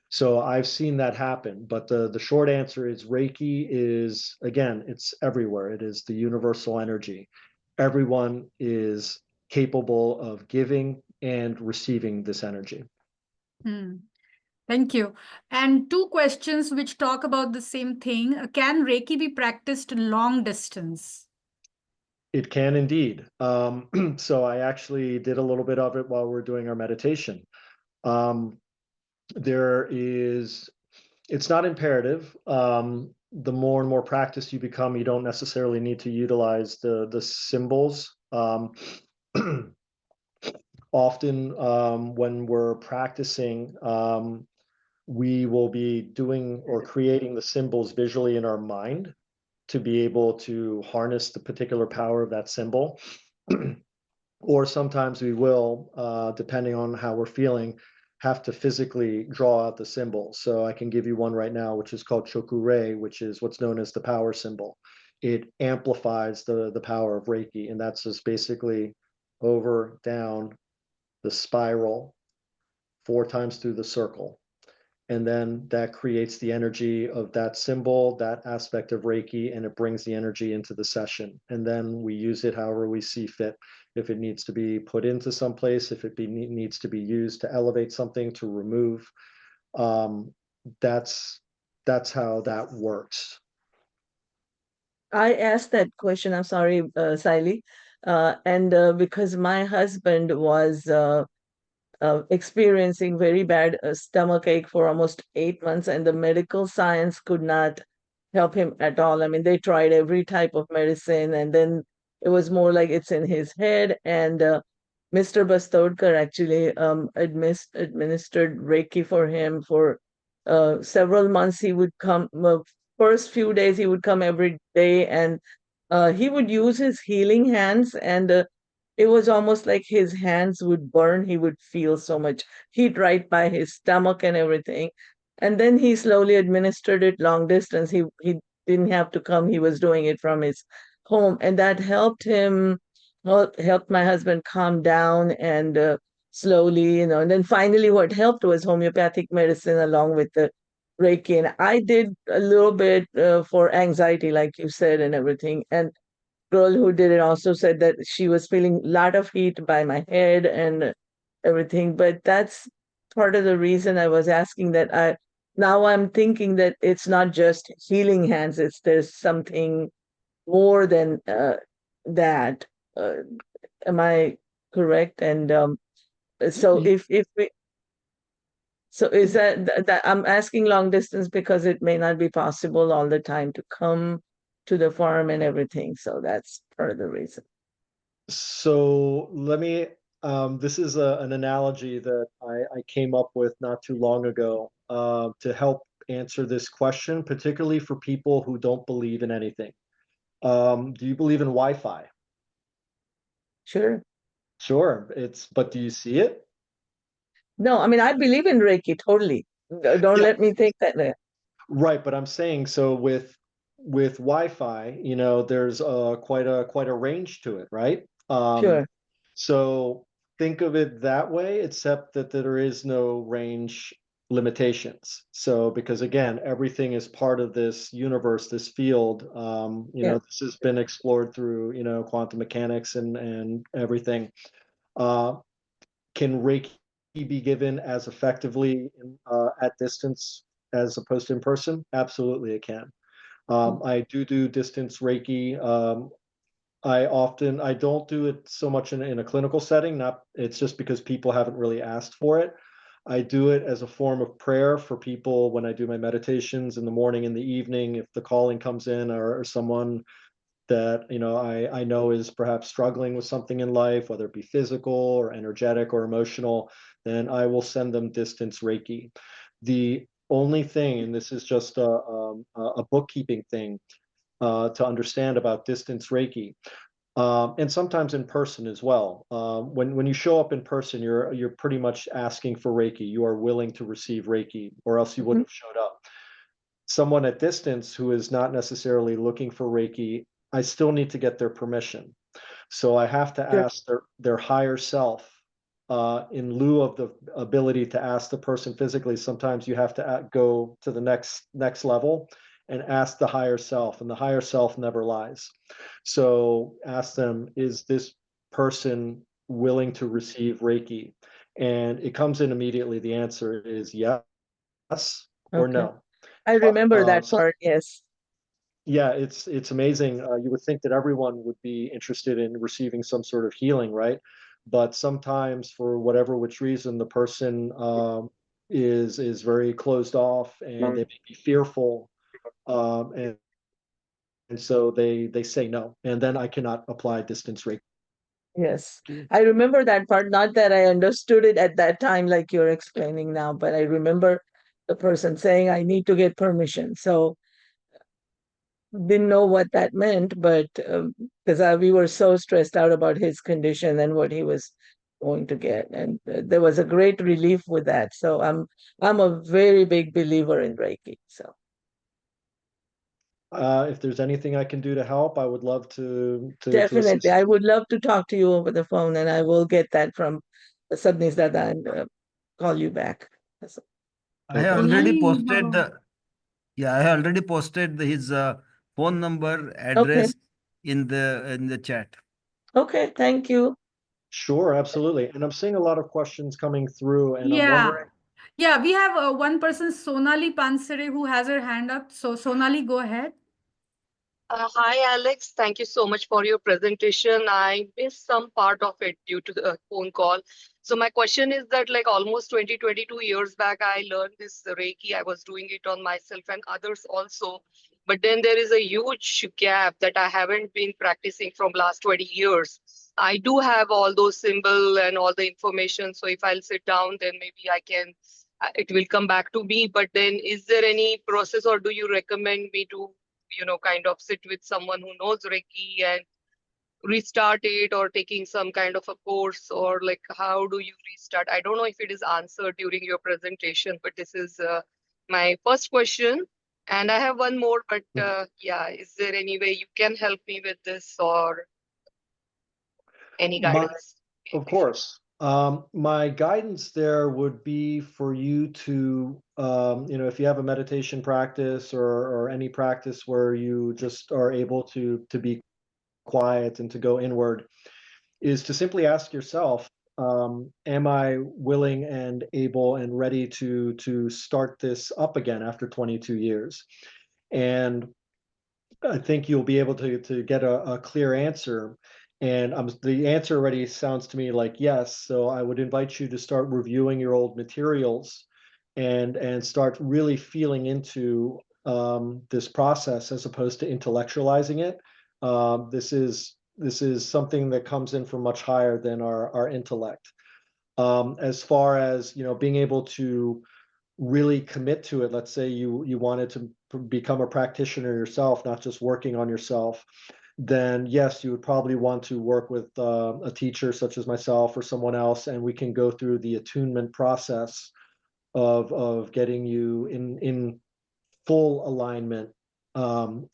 So I've seen that happen. But the short answer is Reiki is, again, it's everywhere. It is the universal energy. Everyone is capable of giving and receiving this energy. Thank you. And two questions which talk about the same thing. Can Reiki be practiced long distance? It can indeed. So I actually did a little bit of it while we're doing our meditation. It's not imperative. The more and more practiced you become, you don't necessarily need to utilize the symbols. Often when we're practicing, we will be doing or creating the symbols visually in our mind to be able to harness the particular power of that symbol. Or sometimes we will, depending on how we're feeling, have to physically draw out the symbol. So I can give you one right now, which is called Chokure, which is what's known as the power symbol. It amplifies the power of Reiki, and that's just basically over, down, the spiral, 4 times through the circle. And then that creates the energy of that symbol, that aspect of Reiki, and it brings the energy into the session. And then we use it however we see fit. If it needs to be put into some place, if it needs to be used to elevate something, to remove, that's how that works. I asked that question, I'm sorry, Siley, and because my husband was experiencing very bad stomach ache for almost 8 months, and the medical science could not help him at all. I mean, they tried every type of medicine, and then it was more like it's in his head. And Mr. Bastodkar actually administered Reiki for him for several months. He would come, first few days, he would come every day, and he would use his healing hands, and it was almost like his hands would burn. He would feel so much heat right by his stomach and everything. And then he slowly administered it long distance. He didn't have to come. He was doing it from his home, and that helped him, helped my husband calm down, and slowly, and then finally what helped was homeopathic medicine along with the Reiki. And I did a little bit for anxiety, like you said, and everything. And girl who did it also said that she was feeling a lot of heat by my head and everything. But that's part of the reason I was asking that. Now I'm thinking that it's not just healing hands, there's something more than that. uh, am I correct? And so if we so is that I'm asking long distance because it may not be possible all the time to come to the farm and everything. So that's part of the reason. So let me, this is an analogy that I came up with not too long ago to help answer this question, particularly for people who don't believe in anything. Do you believe in Wi-Fi? Sure. Sure, but do you see it? No, I mean, I believe in Reiki totally. Don't Yeah. let me think that. Right, but I'm saying, so with Wi-Fi, there's quite a range to it, right? Sure. So think of it that way, except that there is no range limitations. So because again, everything is part of this universe, this field. Yeah. This has been explored through, quantum mechanics and everything. Can Reiki be given as effectively at distance as opposed to in person? Absolutely, it can. I do distance Reiki. I don't do it so much in a clinical setting. It's just because people haven't really asked for it. I do it as a form of prayer for people when I do my meditations in the morning and the evening. If the calling comes in, or someone that I know is perhaps struggling with something in life, whether it be physical or energetic or emotional, then I will send them distance Reiki. The only thing, and this is just a bookkeeping thing to understand about distance Reiki, and sometimes in person as well. When you show up in person, you're pretty much asking for Reiki. You are willing to receive Reiki, or else you wouldn't have showed up. Someone at distance who is not necessarily looking for Reiki, I still need to get their permission. So I have to Sure. ask their higher self, in lieu of the ability to ask the person physically. Sometimes you have to go to the next level and ask the higher self, and the higher self never lies. So ask them, is this person willing to receive Reiki? And it comes in immediately. The answer is yes or Okay. no. I remember that So part. Yes. yeah, it's amazing. You would think that everyone would be interested in receiving some sort of healing, right? But sometimes, for whatever which reason, the person is very closed off, and they may be fearful, and so they say no, and then I cannot apply distance Reiki. Yes. I remember that part. Not that I understood it at that time, like you're explaining now, but I remember the person saying, I need to get permission. So didn't know what that meant, but because we were so stressed out about his condition and what he was going to get, and there was a great relief with that. So I'm a very big believer in Reiki. So If there's anything I can do to help, I would love to definitely, assist. I would love to talk to you over the phone, and I will get that from Sabnis Dada and call you back. So, I have Okay. already Sonali, you have posted the Yeah, I have already posted his phone number, okay, address in the chat. okay, thank you. Sure, absolutely. And I'm seeing a lot of questions coming through, and I'm Yeah. wondering. Yeah, we have one person, Sonali Pansare, who has her hand up. So Sonali, go ahead. Hi, Alex. Thank you so much for your presentation. I missed some part of it due to the phone call. So my question is that like almost 22 years back, I learned this Reiki. I was doing it on myself and others also. But then there is a huge gap that I haven't been practicing from last 20 years. I do have all those symbol and all the information. So if I'll sit down, then maybe I can, it will come back to me. But then is there any process or do you recommend me to kind of sit with someone who knows Reiki and restart it or taking some kind of a course or like how do you restart? I don't know if it is answered during your presentation, but this is my first question. And I have one more, but yeah, is there any way you can help me with this or any guidance? Of course. My guidance there would be for you to, if you have a meditation practice or any practice where you just are able to be quiet and to go inward, is to simply ask yourself, am I willing and able and ready to start this up again after 22 years? And I think you'll be able to get a clear answer. And the answer already sounds to me like yes. So I would invite you to start reviewing your old materials and start really feeling into this process as opposed to intellectualizing it. This is something that comes in from much higher than our intellect. As far as being able to really commit to it, let's say you wanted to become a practitioner yourself, not just working on yourself, then yes, you would probably want to work with a teacher such as myself or someone else, and we can go through the attunement process of getting you in full alignment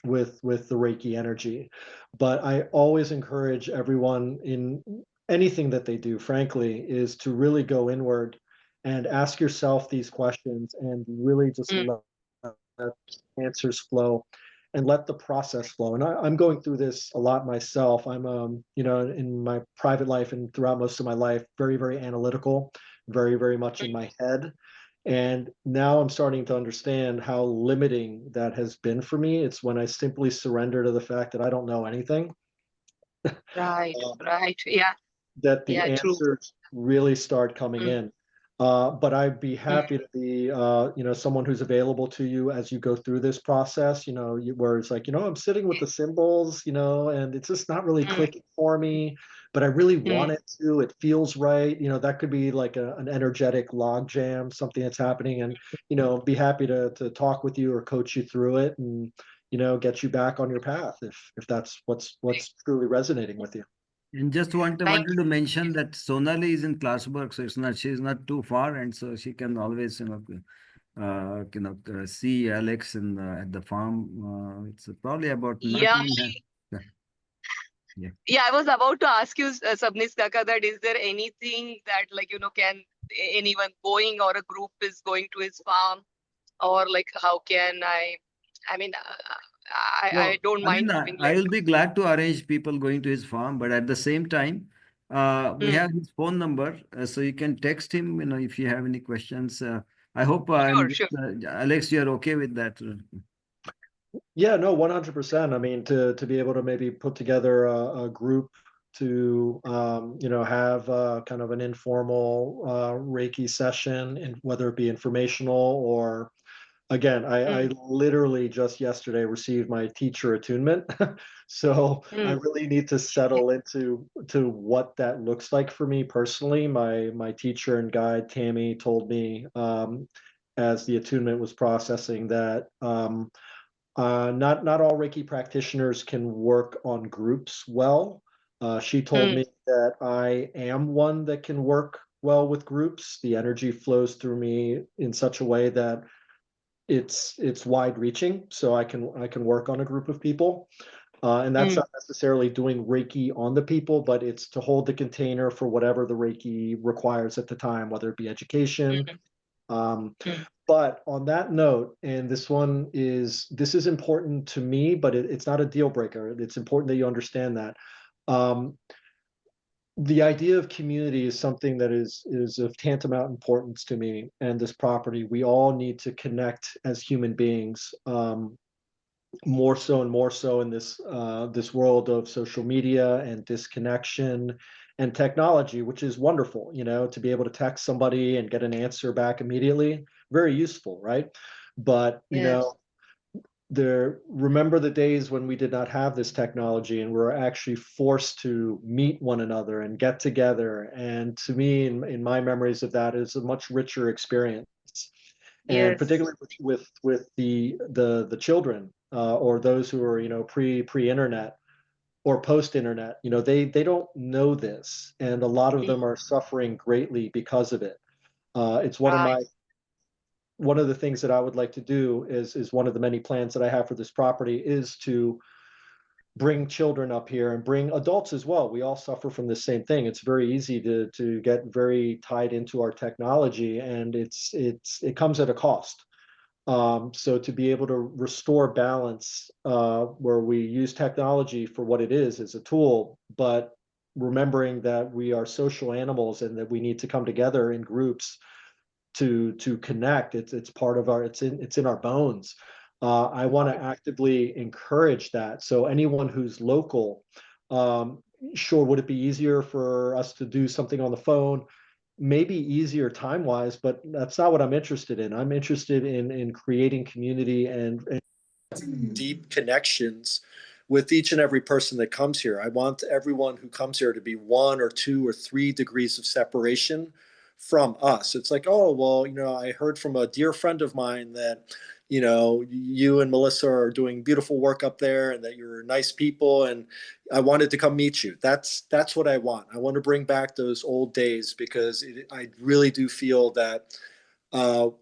with the Reiki energy. But I always encourage everyone in anything that they do, frankly, is to really go inward and ask yourself these questions and really just let answers flow and let the process flow. And I'm going through this a lot myself. I'm, in my private life and throughout most of my life, very, very analytical, very, very much in my head. And now I'm starting to understand how limiting that has been for me. It's when I simply surrender to the fact that I don't know anything. Right, right. Yeah, That the yeah, true. answers really start coming in. But I'd be happy to be, someone who's available to you as you go through this process, where it's like, I'm sitting with the symbols, and it's just not really clicking for me, but I really want it to, it feels right. That could be like an energetic log jam, something that's happening, and, be happy to talk with you or coach you through it and, get you back on your path if that's what's truly resonating with you. And just wanted Thank to mention that Sonali is in Clarksburg, so she's not too far, and so she can always see Alex at the farm. It's probably about not Yeah, even yeah. yeah, I was about to ask you, Sabnis Kaka, that is there anything that like, can anyone going or a group is going to his farm or like how can I mean, I So, don't I mean, mind having I like, will be glad to arrange people going to his farm, but at the same time, we have his phone number, so you can text him, if you have any questions. I hope sure, sure. Alex, you're okay with that. Yeah, no, 100%. I mean, to be able to maybe put together a group to have kind of an informal Reiki session, and whether it be informational or again, I literally just yesterday received my teacher attunement, so I really need to settle into what that looks like for me personally. My teacher and guide Tammy told me as the attunement was processing that. Not all Reiki practitioners can work on groups well. She told me that I am one that can work well with groups. The energy flows through me in such a way that it's wide reaching, so I can work on a group of people. And that's not necessarily doing Reiki on the people, but it's to hold the container for whatever the Reiki requires at the time, whether it be education. But on that note, and this is important to me, but it's not a deal breaker. It's important that you understand that. The idea of community is something that is of tantamount importance to me and this property. We all need to connect as human beings. more so and more so in this world of social media and disconnection and technology, which is wonderful, to be able to text somebody and get an answer back immediately, very useful, right? But remember the days when we did not have this technology and we're actually forced to meet one another and get together. And to me, in my memories of that, is a much richer experience. And particularly with the children, or those who are pre-internet or post-internet, they don't know this, and a lot of them are suffering greatly because of it. It's one of the things that I would like to do is one of the many plans that I have for this property is to bring children up here and bring adults as well. We all suffer from the same thing. It's very easy to get very tied into our technology, and it comes at a cost. So to be able to restore balance, where we use technology for what it is as a tool, but remembering that we are social animals and that we need to come together in groups to connect. It's part of it's in our bones. I want to actively encourage that. So anyone who's local, sure, would it be easier for us to do something on the phone? Maybe easier time-wise, but that's not what I'm interested in. I'm interested in creating community and deep connections with each and every person that comes here. I want everyone who comes here to be 1 or 2 or 3 degrees of separation from us. It's like, oh, well, I heard from a dear friend of mine that, you and Melissa are doing beautiful work up there and that you're nice people, and I wanted to come meet you. That's what I want. I want to bring back those old days, because I really do feel that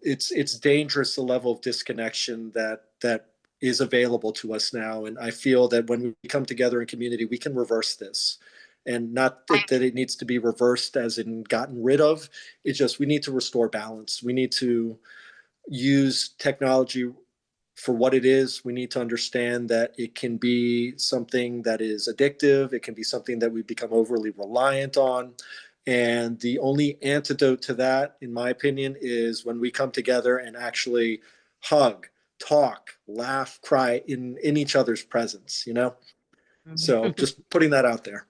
it's dangerous, the level of disconnection that is available to us now. And I feel that when we come together in community, we can reverse this. And not that it needs to be reversed as in gotten rid of. It's just we need to restore balance. We need to use technology for what it is. We need to understand that it can be something that is addictive. It can be something that we become overly reliant on. And the only antidote to that, in my opinion, is when we come together and actually hug, talk, laugh, cry in each other's presence, So just putting that out there.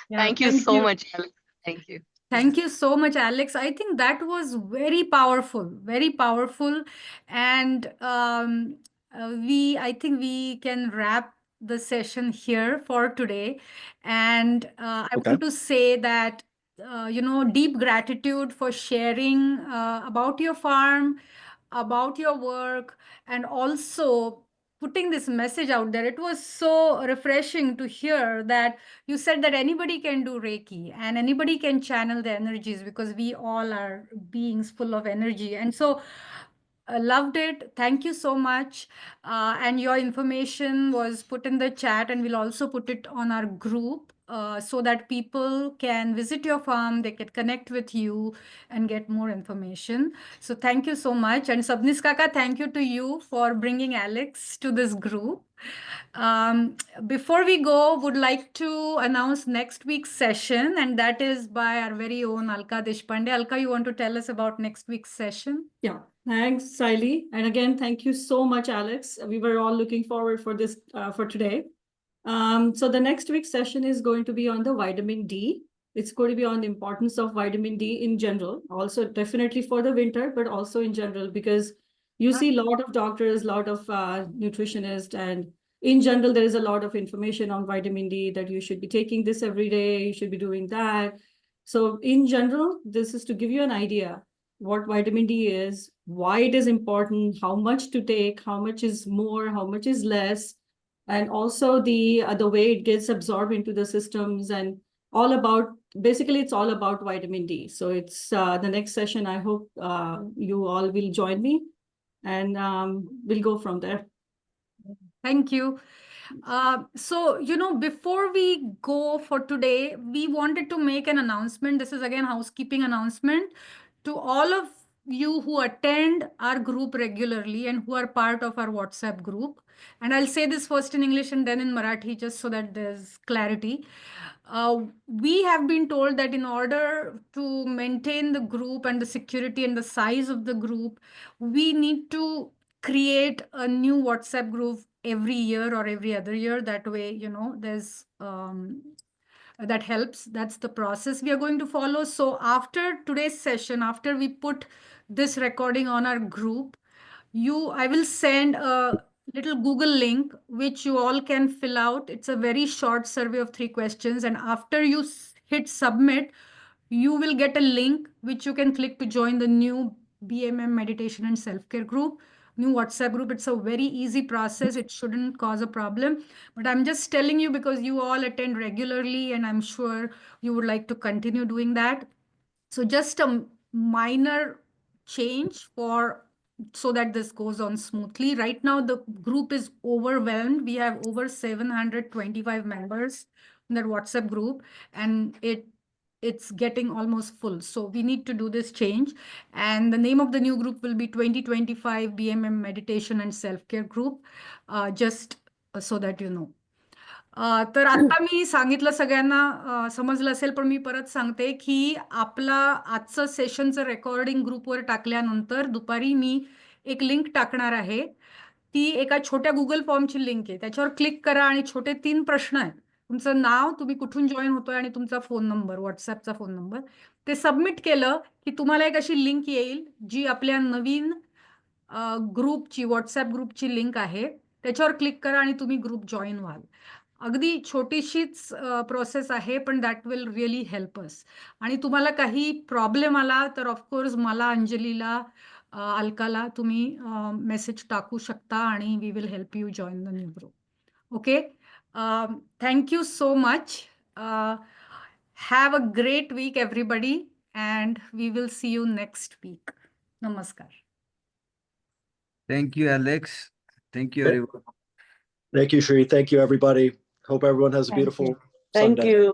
Thank you so much, Alex. Thank you. Thank you so much, Alex. I think that was very powerful, very powerful. And I think we can wrap the session here for today. And I want to say that, deep gratitude for sharing about your farm, about your work, and also putting this message out there. It was so refreshing to hear that you said that anybody can do Reiki and anybody can channel the energies, because we all are beings full of energy. And so I loved it. Thank you so much. And your information was put in the chat, and we'll also put it on our group so that people can visit your farm, they can connect with you and get more information. So thank you so much. And Sabnis Kaka, thank you to you for bringing Alex to this group. Before we go, would like to announce next week's session, and that is by our very own Alka Deshpande. Alka, you want to tell us about next week's session? Yeah, thanks, Saili. And again, thank you so much, Alex. We were all looking forward for this for today. So the next week's session is going to be on the vitamin D. It's going to be on the importance of vitamin D in general, also definitely for the winter, but also in general, because you see a lot of doctors, a lot of nutritionists, and in general, there is a lot of information on vitamin D that you should be taking this every day, you should be doing that. So in general, this is to give you an idea what vitamin D is, why it is important, how much to take, how much is more, how much is less, and also the way it gets absorbed into the systems, and all about, basically it's all about vitamin D. So it's the next session. I hope you all will join me, and we'll go from there. Thank you. So, before we go for today, we wanted to make an announcement. This is again housekeeping announcement to all of you who attend our group regularly and who are part of our WhatsApp group. And I'll say this first in English and then in Marathi, just so that there's clarity. We have been told that in order to maintain the group and the security and the size of the group, we need to create a new WhatsApp group every year or every other year. That way, there's that helps. That's the process we are going to follow. So after today's session, after we put this recording on our group, I will send a little Google link which you all can fill out. It's a very short survey of 3 questions, and after you hit submit, you will get a link which you can click to join the new BMM Meditation and Self-Care group, new WhatsApp group. It's a very easy process. It shouldn't cause a problem. But I'm just telling you because you all attend regularly and I'm sure you would like to continue doing that. So just a minor change so that this goes on smoothly. Right now, the group is overwhelmed. We have over 725 members in that WhatsApp group, and it's getting almost full. So we need to do this change. And the name of the new group will be 2025 BMM Meditation and Self-Care group, just so that you know. तर आता मी सांगितलं सगळ्यांना समजलं असेल, पण मी परत सांगते की आपला आजचं सेशनचं रेकॉर्डिंग ग्रुपवर टाकल्यानंतर दुपारी मी एक लिंक टाकणार आहे. ती एका छोट्या गुगल फॉर्मची लिंक आहे. त्याच्यावर क्लिक करा आणि छोटे 3 प्रश्न आहेत. तुमचं नाव, तुम्ही कुठून जॉईन होतोय आणि तुमचा फोन नंबर, व्हॉट्सअपचा फोन नंबर. ते सबमिट केलं की तुम्हाला एक अशी लिंक येईल जी आपल्या नवीन ग्रुपची, व्हॉट्सअप ग्रुपची लिंक आहे. त्याच्यावर क्लिक करा आणि तुम्ही ग्रुप जॉईन व्हाल. अगदी छोटीशीच प्रोसेस आहे, पण that will really help us. आणि तुम्हाला काही प्रॉब्लेम आला तर ऑफकोर्स मला, अंजलीला, अलकाला तुम्ही मेसेज टाकू शकता आणि we will help you join the new group. Okay, thank you so much. Have a great week everybody and we will see you next week. नमस्कार. Thank you, Alex. Thank you, everyone. Thank you, Shri. Thank you, everybody. Hope everyone has a Thank beautiful you. Thank Sunday. you.